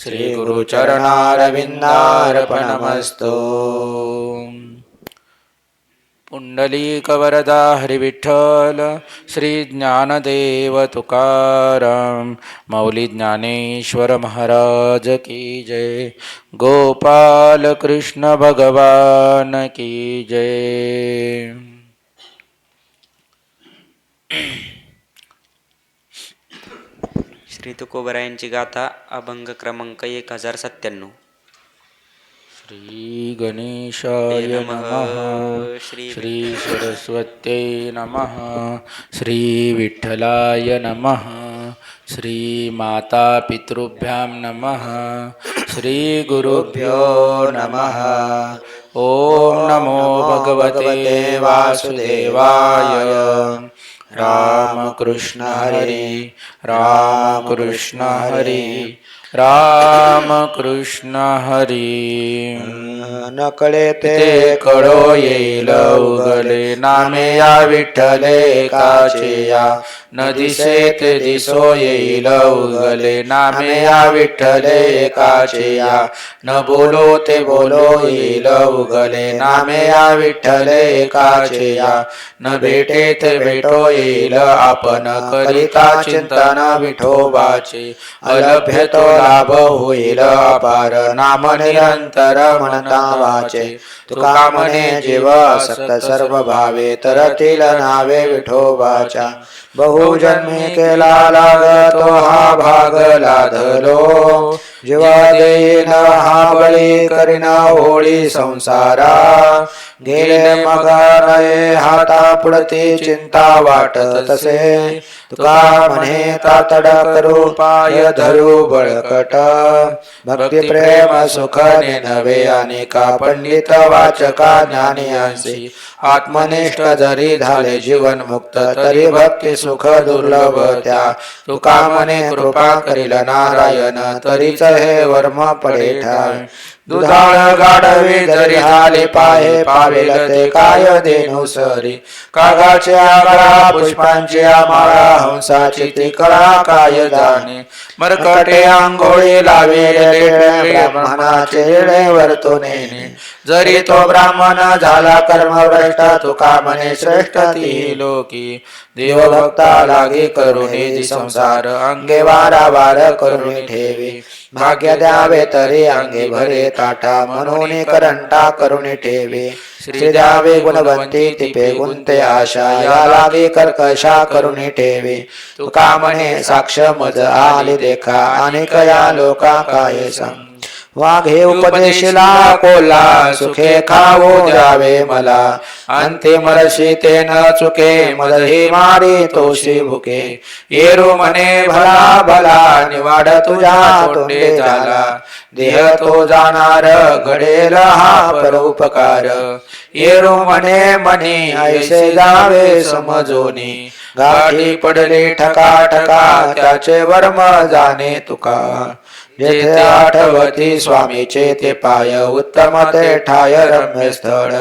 श्रीगुरुचरणारविन्दार्पणमस्तु पुंडलीकवरदा हरिविठ्ठल श्री ज्ञानदेव तुकाराम मौली ज्ञानेश्वर महाराज की जय गोपाल कृष्ण भगवान की जय। श्री तुकोबरायांची गाथा अभंग क्रमांक 1097। श्री गणेशाय नमः श्री सरस्वत्यै नमः श्री विठ्ठलाय नमः श्री माता पितृभ्यां नमः श्री गुरुभ्यो नमः। ओम नमो भगवते वासुदेवाय राम कृष्ण हरि राम कृष्ण हरी. न कळे ते ते कळो येईल उगले नामे या विठ्ठले काचे या. न दिसे ते दिसो येईल उगले नामे या विठ्ठले काचे या. न बोलो ते बोलो येईल उगले नामे या विठ्ठले काचे या. न भेटे ते भेटो येईल आपण करिता चिंतन विठोबाचे. अलभ्य तो लाभ होईल अपार नाम निरंतर म्हणता वाचे. तुका म्हणे जीव असक्त सर्व भावे तरतील नावे विठोबाच्या. बहुजन्मी केला लागतो हा भाग लाधलो. जीवा देईन हा बळी करीन होळी संसारा. गेले मग नये हाता पुढती चिंता वाटत तसे. तुका म्हणे तातड करू पाय धरू बळकट. भक्ती प्रेम सुख नवे अनेका पंडित वाचका ज्ञानी अंशी. आत्मनिष्ठ जरी झाले जीवन मुक्त तरी भक्ती सुख दुर्लभ त्या. तुका म्हणे कृपा करील नारायण तरीच हे वर्म पडे ठाय. दुधाळ गाढवे जरी झाले पाहे पावेल ते काय देणू सरी. कागाच्या गळा पुष्पांची माळा हंसाची ती कळा काय जाणे. मरकटे आंघोळी लावेल ब्राह्मणाचे येणे वर्तुने. जरी तो ब्राह्मण झाला कर्मभ्रष्ट तुका म्हणे श्रेष्ठ ती लोकी. देवभक्ता लागे करुणे संसार अंगे वारावार करुणे ठेवे. भाग्य द्यावे तरी अंगे भरे ताटा म्हणून करंटा करुणे ठेवे. श्री द्यावे गुणवंती तिपे गुंते आशा या लागे कर्कशा करुणे ठेवे. तुका म्हणे साक्ष मज आले देखा अनेक या लोका काय सांग. वाघे उपदेशिला कोल्हा सुखे खावो द्यावे मला. अंतिम रशी ते न चुके मदही मारी तोशी भुके. येरू म्हणे भला भला निवाड तुझ्या तोंडे झाला. देह तो जाणार घडेल हा परोपकार. येरू म्हणे मनी ऐसे जावे समजोनी. गाठी पडले ठका ठका त्याचे वर्म जाणे तुका. जेथे आठवती स्वामीचे ते पाय उत्तम ते ठाय रम्य स्थळ.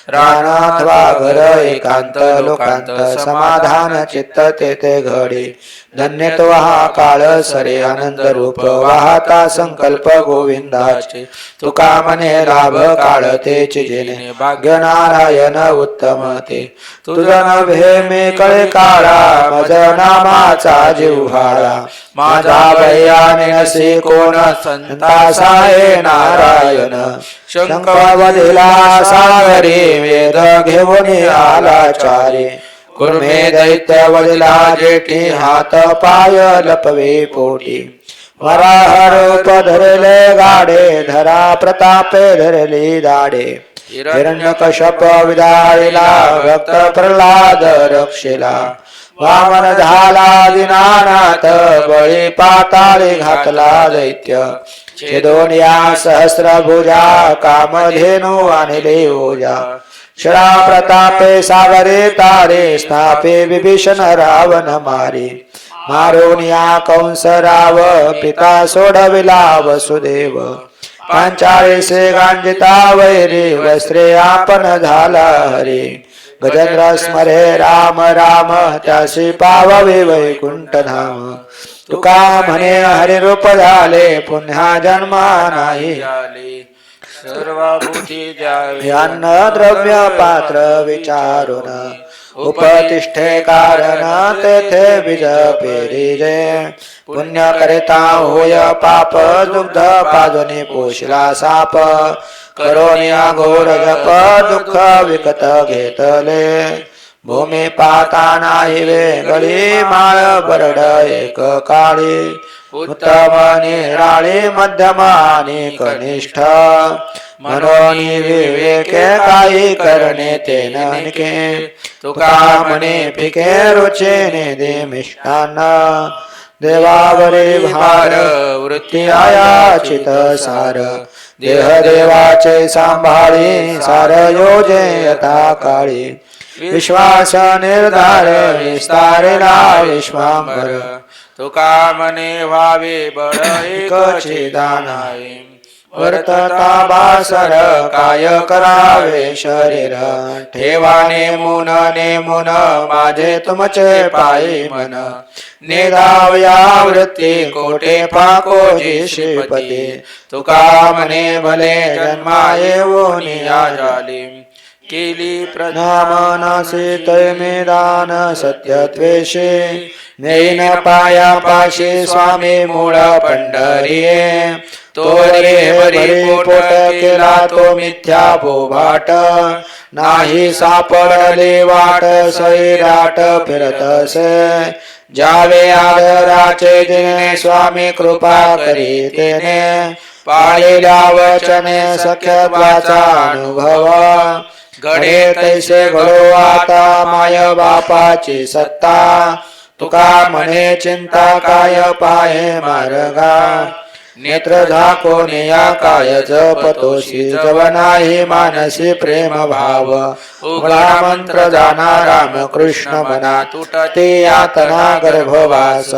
रान अथवा घर एकांत लोकांत समाधान चित्त तेथे घडे. धन्य तो हा काळ सरे आनंद रूप वाहता संकल्प गोविंदाचे. तुका म्हणे लाभ काळ तेचे जेणे भाग्य नारायण उत्तम ते. तुझन भेमे कळे काळा मज नामाचा जिव्हाळा. माझा भयाने नसे कोण संता साये नारायण. शंख वदिला सागरी वेद घेऊन आलाचारी. कुर्मे दैत्य वदिला जेठी हात पाय लपवे पोटी. वराह रूप धरले गाडे धरा प्रतापे धरली दाडे. हिरण्यकश्यप विदारिला भक्त प्रल्हाद रक्षिला. वामन झाला दिनानाथ बळी पाताळी घातला दैत्य. छेदोनिया सहस्रभुजा कामधेनु आणले ओजा. क्षणा प्रतापे सागरे तारे स्थापे विभीषण रावण मारे. मारोनिया कंस राव पिता सोडविला वसुदेव. 45 गांजिता वैरी वस्त्रे आपण झाला हरी. गजेंद्र स्मरे राम राम त्यासी पाववे वैकुंठ धाम. तुका म्हणे हरिरूप झाले पुन्हा जन्मा नाही आले. सर्वभूती द्यावे अन्न द्रव्य पात्र विचारून. उपतिष्ठे कारण तेथे बीज पेरिजे. पुण्य करिता होय पाप दुग्ध पाजून पोषला साप. करोनिया घोर जप दुःख विकत घेतले. भूमी पाता नाही वेगळी माळ बरड एक काळी. उत्तम निराळी मध्यम आणि कनिष्ठ. म्हणून विवेके काही करणे ते ननके. तुका म्हणे पिके रुचेने दे मिष्टान्न. देवावरे भार वृत्ती आयाचित सार. देह देवाचे सांभाळी सार योजे यथा काळी. विश्वास निर्धार विस्तारेला विश्वांबर. तुका मने व्हावे बळ एकचे दानाये वर्तता बासर काय करावे शरीर ठेवाने मुन माझे तुमचे पायी मन निधावया वृत्ती कोटे पाको जी श्रीपती तुका मने भले जन्माये वोनिया झाली केली प्रधामनासी तैमेदान सत्यत्वेषे नैन पाया पाशी स्वामी मूळ पंढरीये तो रे हरी पोट केला तो मिथ्या बोभाट नाही सापडले वाट सैराट फिरतसे जावे आदराचे दिने स्वामी कृपा करी तेने पाळलेल्या वचने सख्यत्वाचा अनुभव घडे तैसे घडो आता माय बापाची सत्ता तुका म्हणे चिंता काय पाहे मार्गा नेत्र झाकोन या काय जपतोशी जव नाही मानसी प्रेम भाव उघडा मंत्र जाना राम कृष्ण मना तुटते यातना गर्भवास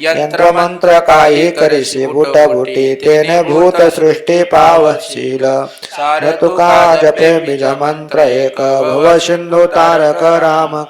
यंत्र मंत्र काही करिशी बुट बुटी तेने भूत सृष्टी पावशील सार तुका जपे बीज मंत्र एक भव सिंधू तारक राम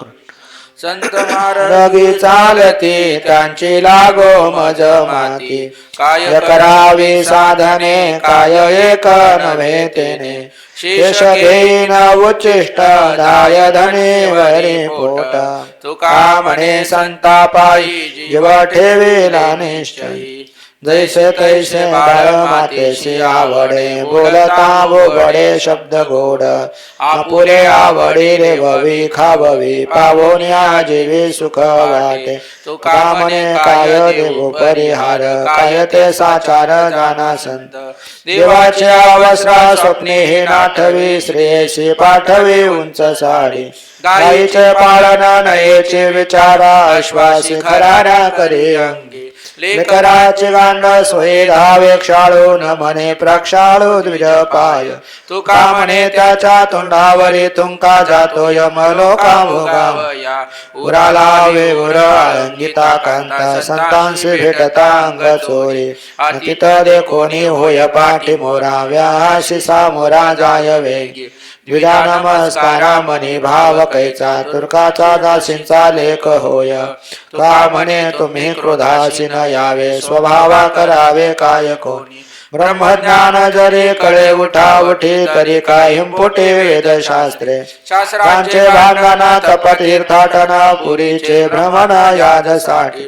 संत मार्गी रगी चालती त्यांची लागो मज माती काय करावे साधने काय एक नव्हे तेने शेष घेईन उच्चिष्ट दाय धने वरी पोट तुका म्हणे संतापायी जीव ठेविला निश्चयी जैसे तैसे बाळ मातेशी आवडे बोलता बोबडे शब्द गोड आपुले आवडी रे भवी खाववी पावोन्या जीवी सुख वाटे तुका म्हणे काय देव परिहार काय ते साचार जाना संत देवाचे अवसरा स्वप्ने हे नाठवी श्रेयसी पाठवी उंच साडी गायीचे पाळन नयेचे विचारा अश्वासी खरारा करे अंगी लेकराचे गांड सोयी धावे क्षाळू न म्हणे प्रक्षाळू द्विज पाय तुका म्हणे त्याच्या तोंडावरी तुंका जातो यमलोका भोगावया उरा लावे उर आळंगिता कांता संतांशी भेटता अंग चोरी अतित देखोनी होय पाठी मोरा व्याशी सामोरा जाय वेगी द्विजा नमस्कारा मनी भाव कैचा तुर्काचा दासींचा लेख होय तुका म्हणे तुम्ही क्रोधासी न यावे स्वभावा करावे काय कोणी ब्रह्मज्ञान जरी कळे उठा उठी तरी काय पुटे वेद शास्त्रे शास्त्रांचे भांगना तप तीर्थाटन पुरीचे भ्रमण याजसाठी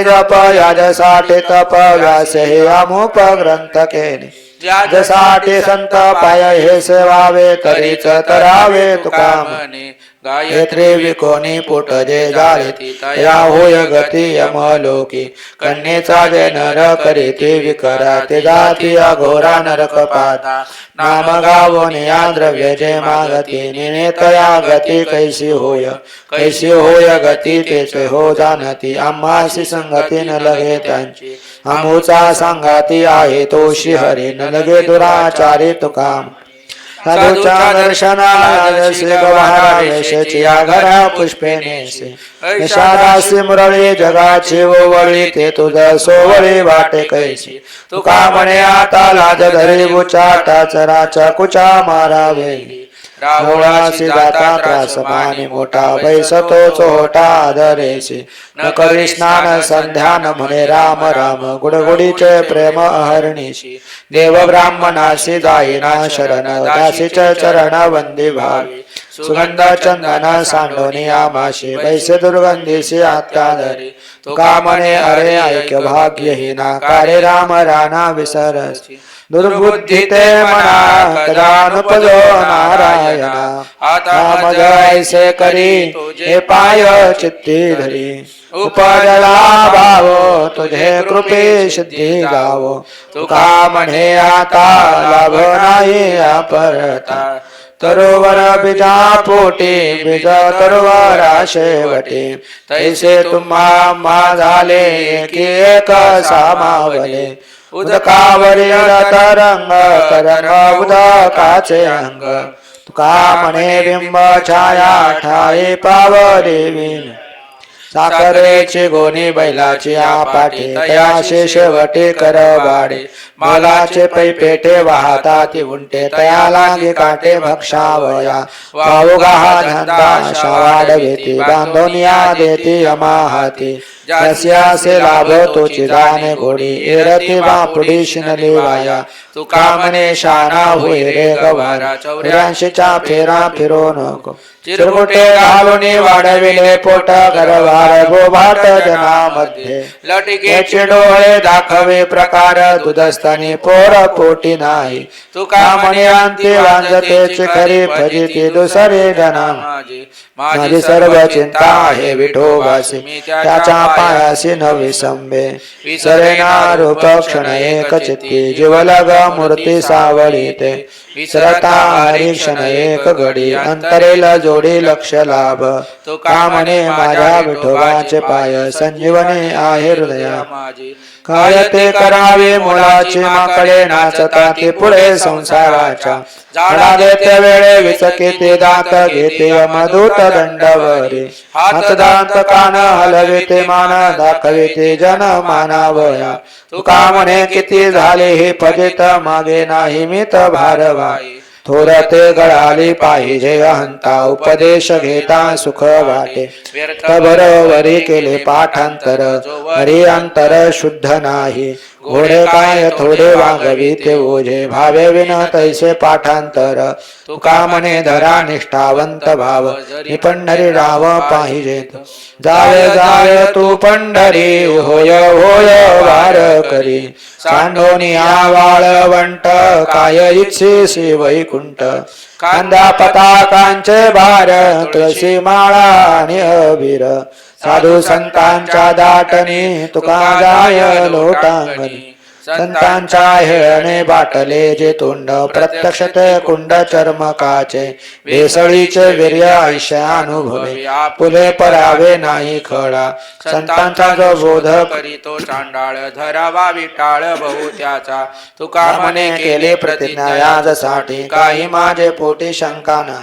जप याजसाठी तप व्यासे हे अमुप ग्रंथ केले याजसाठी संत पाय हे सेवावे तरीच तरावे तुका म्हणे गायत्री विकोणी पोट जे जाळती तया होय गती यमलोकी कन्येचा जे नर करीती विकरा ते जाती अघोरा नरक पाता नाम गावोन या द्रव्य जे मागती निनेतया गती कैसी होय गती तेच हो जाणती आम्हासी संगती न लगे त्यांची आमुचा संगाती आहे तोशी हरी न लगे दुराचारी तुका साधूच्या दर्शनाला गवाहावेशेची घरा पुष्पे नेसे निषादासी मुरळी जगाची ओवळी ते तुझ सोवळी वाटे कैसी तुका म्हणे आता लाज धरी बुचाटा चराचा कुचा मारावे राहुळासी जाता त्रास मानी मोठा बैसतो चोटा आदरेसी न करी स्नान संध्यान म्हणे राम राम गुडगुडीचे प्रेम अहरणीशी देव ब्राह्मणासी जाईना शरण दासीचे चरण वंदी भावी सुगंध चंदन सांडोनी आमाशी बैसे दुर्गंधीसी आत्याधरी तुका म्हणे अरे ऐक्य भाग्यहीना कारे राम राणा विसरसी दुर्बुद्धी ते मना कदानुपजो नारायणा आता मज ऐसे करी तुझे पाय चित्ती धरी उपजला भावो तुझे कृपे सिद्धी गावो तुका म्हणे आता लाभ नाही अपरता तरोवर बीजा पोटी बीज तरोवरा शेवटी तैसे तुम्हा झाले की एक सामावले उदकावरील तरंग करण उदकाचे अंग तुका म्हणे बिंब छाया ठाई पावली विण साखरेची गोणी बैलाची आपाटे तयाशे शेवटे करवाडे मोलाचे पै पेटे वाहता ती उंटे तया लागे काटे भक्षावया वावगा हा धंदा शावाडवेती बांधोनिया देती अमाहाती जस्यासे लाभ तोची दाने घोडी एरती बापुडी शिनली वाया तुका म्हणे शाना होई रे गवारा 84च्या फेरा फिरो नको चिरमुटे घालून वाढविले पोट गर्भार गोभाट जनामध्ये लटिकेचे डोळे दाखवे प्रकार दुधस्थानी पोर पोटी नाही तुका म्हणे अंती वांजतेची खरी फजिती दुसरे जना माझी सर्व चिंता आहे विठोबासी त्याच्या पायासी न विसंबे विसरेना रूप क्षण एक चित्ती जीवलग मूर्ती सावळीते विसरता हरी क्षण एक घडी अंतरेल जोडी लक्ष लाभ तुका म्हणे माझ्या विठोबाचे पाय संजीवनी आहे हृदया माझी काय ते करावे मुलाची माकडे नाचता ते पुढे संसाराच्या झाडा देते वेळे विचकिते दात घेते मधुत दंडवरी हात दांत कान हलविते मान दाखविते जन मानावया तुका म्हणे किती झाले हे फजित मागे नाही मित भारवाई थोरते गळाली पाहिजे अहंता उपदेश घेता सुख वाटे बरोबरी केले पाठांतर हरी अंतर शुद्ध नाही घोडे काय थोडे वागवी ते ओझे भावे विन तैसे पाठांतर तुका म्हणे धरा निष्ठावंत भाव ही पंढरी राव पाहिजेत जावे जावे तू पंढरी होय होय वार करी सांडोनी वाळवंट काय इच्छेसी वैकुंठ कांदा पताकांचे भार तुळशी माळा आणि अबीर साधू संतांच्या दाटणी तुका जाय लोटांगणी संतांच्या हेळणे बाटले जे तोंड प्रत्यक्ष ते कुंड चर्मकाचे भेसळीचे वीर्य आयुष्य अनुभवे फुले परावे नाही खळा संतांचा जो बोध करीतो चांडाळ धरावा विटाळ बहु त्याचा तुका म्हणे केले प्रतिज्ञा याजसाठी काही माझे पोटी शंका ना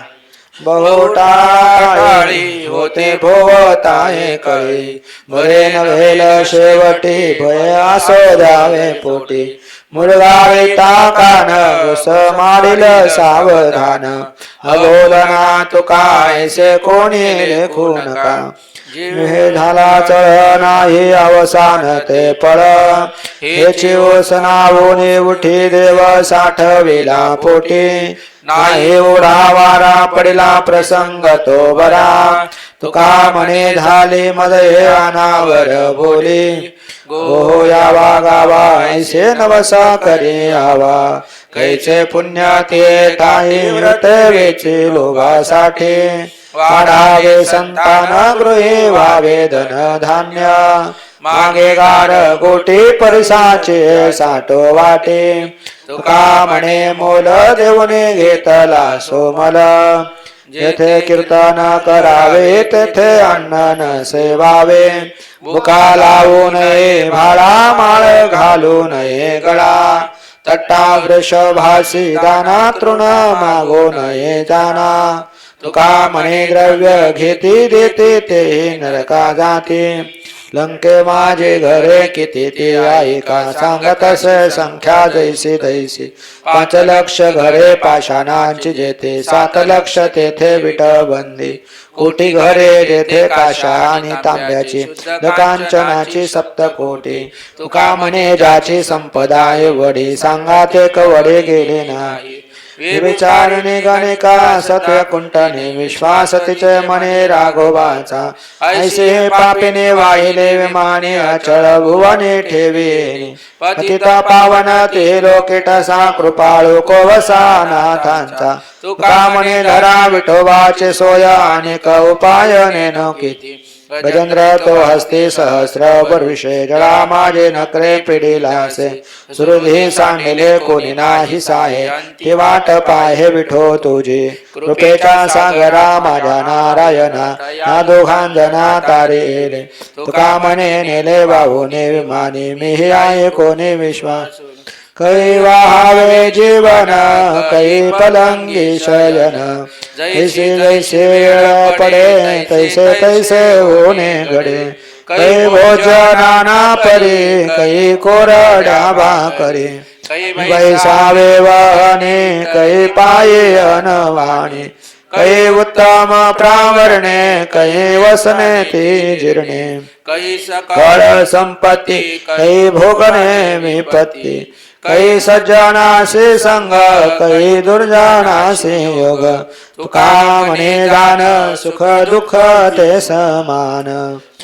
बहुटाळी होते भोवताहे कळी बरे नव्हेल शेवटी भय असो द्यावे पोटी मुरगावे टाकान घुस मारिल सावधान अबोधना तुका ऐसे कोणी लेखू नका हे झाला चळ नाही अवसान ते पळ हेची ओसनावून उठी देव साठविला पोटी नाही ओढा वारा पडला प्रसंग तो बरा तुका म्हणे झाले मध्ये अनावर बोली गो यावा गावा ऐसे नवसा करे आवा कैचे पुण्य ते काही मृतवेचे लोभासाठी वाढावे संतान गृहे व्हावे धन धान्य मागे गार गोटी परिसाचे साठो वाटे तुका म्हणे मोल देऊने घेतला सोमल जेथे कीर्तन करावे तेथे अन्न न सेवावे बुका लावू नये भाडा माळ घालू नये गळा तट्टा वृषभासी दाना तृण मागो नये जाना तुका म्हणे द्रव्य घेती देते ते नरका जाते लंके माझे घरे किती ते ऐका सांगत असे संख्या जैसी तैसी 5 लक्ष घरे पाषाणांची जेथे 7 लक्ष तेथे विटबंदी कोटी घरे जेथे काशा आणि तांब्याची कांचनाची 7 कोटी तुका म्हणे ज्याची संपदा एवढी सांगा ते कवडे गेले नाही विचारणे गणिका सत्य कुंटने विश्वास तिचे मने राघोबाचा ऐसे पापिने वाहिले विमाने अचळ भुवने ठेविने पतिता पावन ते लोकेटसा कृपाळू कोवसा नाथांचा तुका म्हणे धरा विठोबाचे सोय अनेक उपाय नेनो किती गजेंद्र तो हस्ते सहस्र वर्षे जळा माझे नकरे पिढीलासे सुहृदी सांगिले कोणी नाही साहे ती वाट पाहे विठो तुझी कृपेचा सागरा माझ्या नारायणा या दोघांजना तारेले तुका म्हणे नेले वाहुने विमाने मीही आहे कोणी विश्वास कै वाहावे जीवन कै पलंगी शयन जैसे जैसे वेळ पडे तैसे तैसे होणे घडे कै भोजनाना परी कै कोरड्या भाकरी बैसावे वाहने कै पाये अनवाणी कै उत्तम प्रावरणे कै वसने ते जिरणे कै कळ संपत्ती कै भोगणे विपत्ती कै सज्जनासे संग कै दुर्जनासे योग तुका म्हणे जाण सुख दुःख ते समान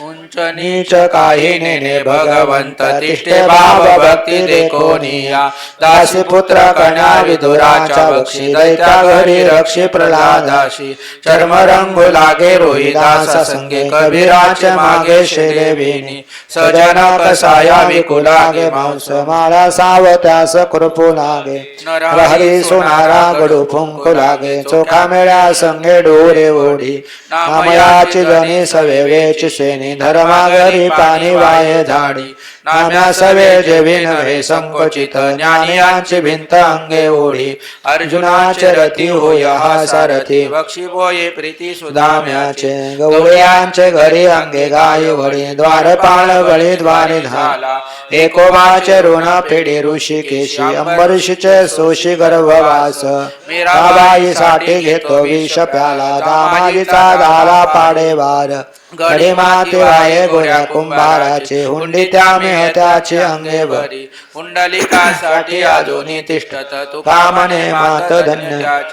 उंच नीच काही नेणे भगवंत तिष्ठे भाव भक्ती देखोनिया दासी पुत्र कन्या विदुराच्या बक्षी दैत्या घरी रक्षी प्रल्हादाशी चर्म रंगू लागे रोहिदास संगे कबीराचे मागे शेले बेनी सजन कसाया विकू लागे मांस माळा सावत्यास कृपू लागे हरी सोनारा गडू फुंकू लागे चोखा मेळ्या संगे डोरे ओढी नामयाची जणी सवेवेची शेनी धर्मा घरी पाणी वाये झाडी नाम्या सवे जेवी नव्हे संकोचित ज्ञानियांची भिंत अंगे ओढी अर्जुनाचे रथी होय हा सारथी बक्षी बोये प्रीती सुदाम्याचे गवळ्यांचे घरी अंगे गाय वळी द्वारपाळ गळी द्वारी झाला एकोबाचे ऋण फेडी ऋषिकेशी अंबरीशीचे सोशी गर्भवास मीराबाई साठी घेतो विष प्याला दामाजीचा झाला पाडे वार गडी माते वाये गोऱ्या कुंभाराचे हुंडी त्या मेहत्याचे अंगे भरी पुंडलिकासाठी अजूनी तिष्ठत तुका म्हणे मात धन्य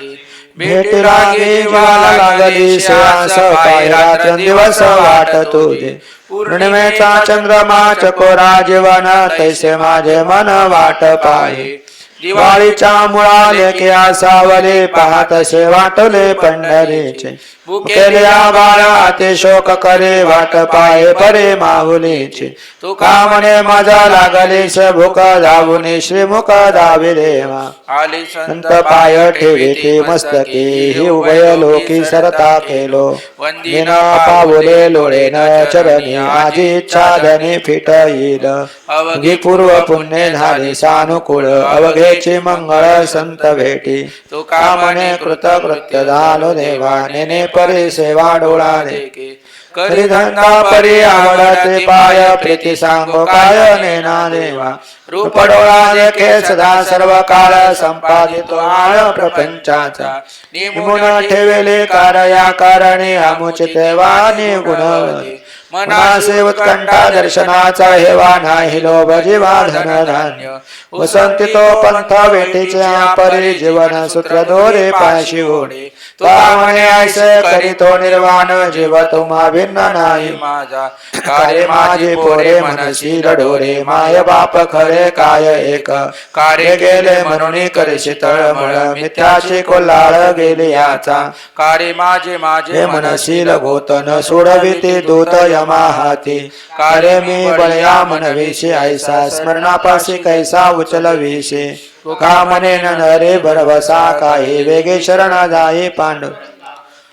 भेट लागे वाला लागली श्वास पाय रात्र दिवस वाट तुझे पूर्णिमेचा चंद्रमा चकोरा जीवन तैसे माझे मन वाट पाये दिवाळीच्या मुळाले की आसावले पाहतसे वाटले पंढरीचे भुकेल्या बाळा ते शोक करे वाट पाये परे माऊलीचे तुका म्हणे माझा लागलीस भूक धावून श्रीमुख धावी देवा आली संत पाय ठेविते मस्तकी ही उभय लोकी सरता केलो वंदिन पावले लोळे न चरणी माझी इच्छा धनी फिट येईल अवघी पूर्व पुण्य झाले सानुकूळ अवघेची मंगळ संत भेटी तुका म्हणे कृतकृत्य झालो देवा नेने परी सेवा डोळा देखी करी धंदा परी आवडते पाय प्रीती सांगो काय नेना देवा रूप डोळा देखे सदा सर्व काळ संपादितो आळ प्रपंचाचा निमुन ठेवेले कार्या कारणे अमुचिते वाणी गुणवती मनासे उत्कंठा दर्शनाचा हेवा नाही लोभ जीवा धन धान्य वसंती तो पंथ भेटीचे परी जीवन सूत्र दोरे पाशी ओढे तो म्हणे ऐसे करीतो निर्वाण जीव तुम्हा भिन्न नाही माझा कार्य माझे पोरे मनसी रडोरे माय बाप खरे काय एक कार्य गेले म्हणून करशी तळमळ मिथ्याची कोल्हाळ गेली याचा कार्य माझे माझे मनसी लगोतन सोडविते दूत यमाहाती कार्य मी बळया मनविषे ऐसा स्मरणापाशी कैसा उचलविषे तुका म्हणे नरे भरवसा काही वेगे शरण जाई पांडव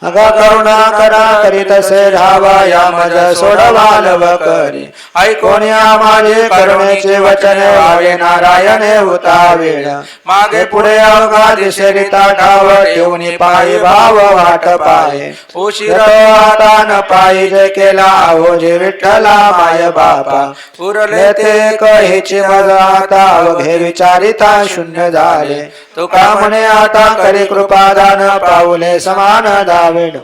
अगा करुणा करा करीतसे धावा या मज सोडवालव करी ऐकोनिया माझे करुणेचे वचन वागे नारायणे होता वेळ मागे पुढे अवघा दिशेरिता ठाव ठेवून पायी भाव वाट पाये उशीर आता न पायी जे केला हो जे विठ्ठला माय बापा उरले ते कहीची मज आता अवघे विचारिता शून्य झाले तुका म्हणे आता करी कृपादान पाऊले समान दावेड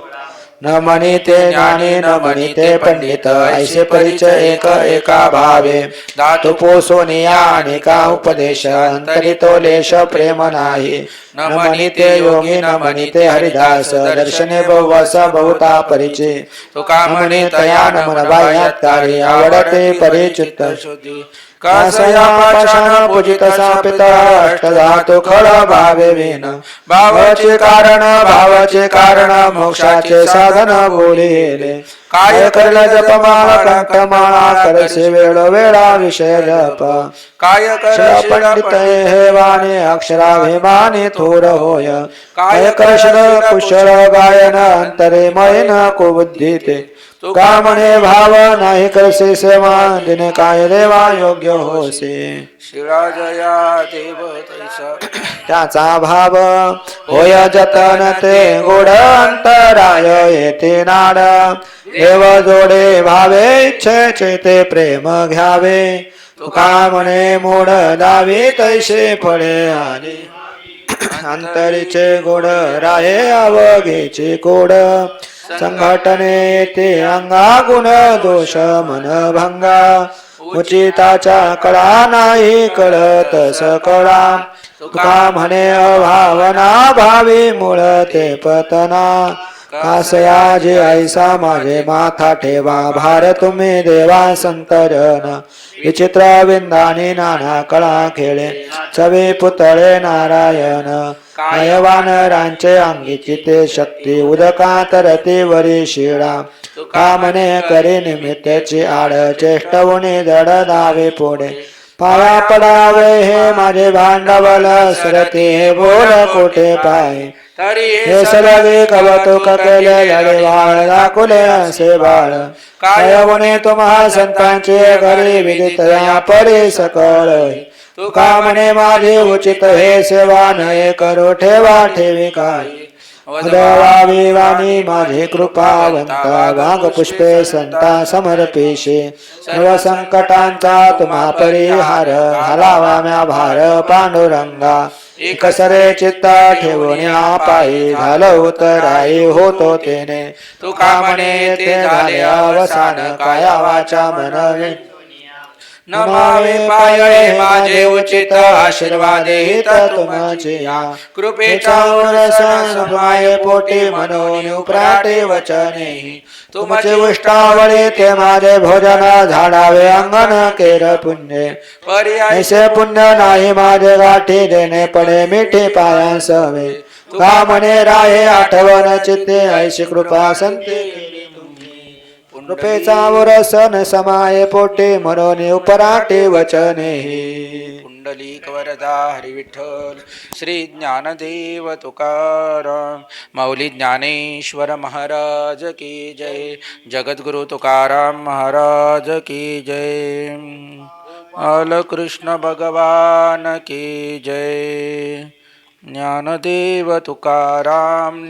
न म्हणिते ज्ञानी न म्हणिते पंडित ऐसे परिचय एक एका भावे धातु पोसोनिया अनेका उपदेश अंतरितो लेश प्रेम नाही न म्हणिते योगी न म्हणिते हरिदास दर्शने बहुवस बहुता परिचय तुका म्हणे तया न मन बाह्यात्कारी आवडते परिचित शुद्धी कासया पाषाण पूजित सापित अष्टधातु खळ भावे विन भावाचे कारण मोक्षाचे साधन बोलिले काय करला जपमाळा कंठमाळा करसे वेळोवेळा विषय जप काय कर पंडित हे वाणी अक्षराभिमानी थोर होय काय कर्षण कुशळ गायन अंतरे मयन कुबुद्धी ते तुका म्हणे भाव नाही करसे सेवा दिने काय देवा योग्य होसे शिराजया देव तैसा त्याचा भाव होय जतन ते गोड अंतराय येते नाड देव जोडे भावे इच्छेचे ते प्रेम घ्यावे तुका म्हणे मोड दावी तैसे फळे आणि अंतरीचे गोड राहे अवघेचे गोड संघटने ते अंगा गुण दोष मन भंगा उचिताच्या कळा नाही कळत सकळा तुका म्हणे अभावना भावी मूळ ते पतना कासया जे ऐसा माझे माथा ठेवा भार तुम्ही देवा संतजन विचित्र विंदानी नाना कळा खेळे छवे पुतळे नारायण काय वानरांचे अंगीची ते शक्ती उदका तरती वरी शिळा तुका म्हणे करी निमित्ताची आड चेष्टवुनी जड दावे पुढे पाया पडावे हे माझे भांडवल सरते हे बोल कोठे पाय हे सलगे कवतुक केले लढे वाळ दाखुले असे बाळ काय म्हणे तुम्हा संतांचे घरी विदित या परी सकळ तुका म्हणे माझे उचित हे सेवा नये करो ठेवा ठेवी काय उदवावी वाणी माझे कृपावंता वाघ पुष्पे संता समर्पिशे सर्व संकटांचा तुम्हा परिहार घालावा म्या भार पांडुरंगा एकसरे चित्त ठेवून या पायी झालं उतराई होतो तेने तुका म्हणे ते झाले अवसान काया वाचा मनवे नमावे पाये माझे उचित आशीर्वादे हित तुमचे या कृपेचा माये पोटी मनोन उपराटे वचने तुमचे उष्टावळे ते माझे भोजन झाडावे अंगण केर पुण्य ऐसे पुण्य नाही माझे गाठी देणे पडे मिठी पाया सवे तुका म्हणे राहे आठवण चित्ते ऐशी कृपा संते कृपेचा वरसन समाये पोटे मनोने उपराटे वचने पुंडलिक वरदा हरी विठ्ठल श्री ज्ञानदेव तुकाराम माऊली ज्ञानेश्वर महाराज की जय जगद्गुरु तुकाराम महाराज की जय बालकृष्ण भगवान की जय ज्ञानदेव तुकाराम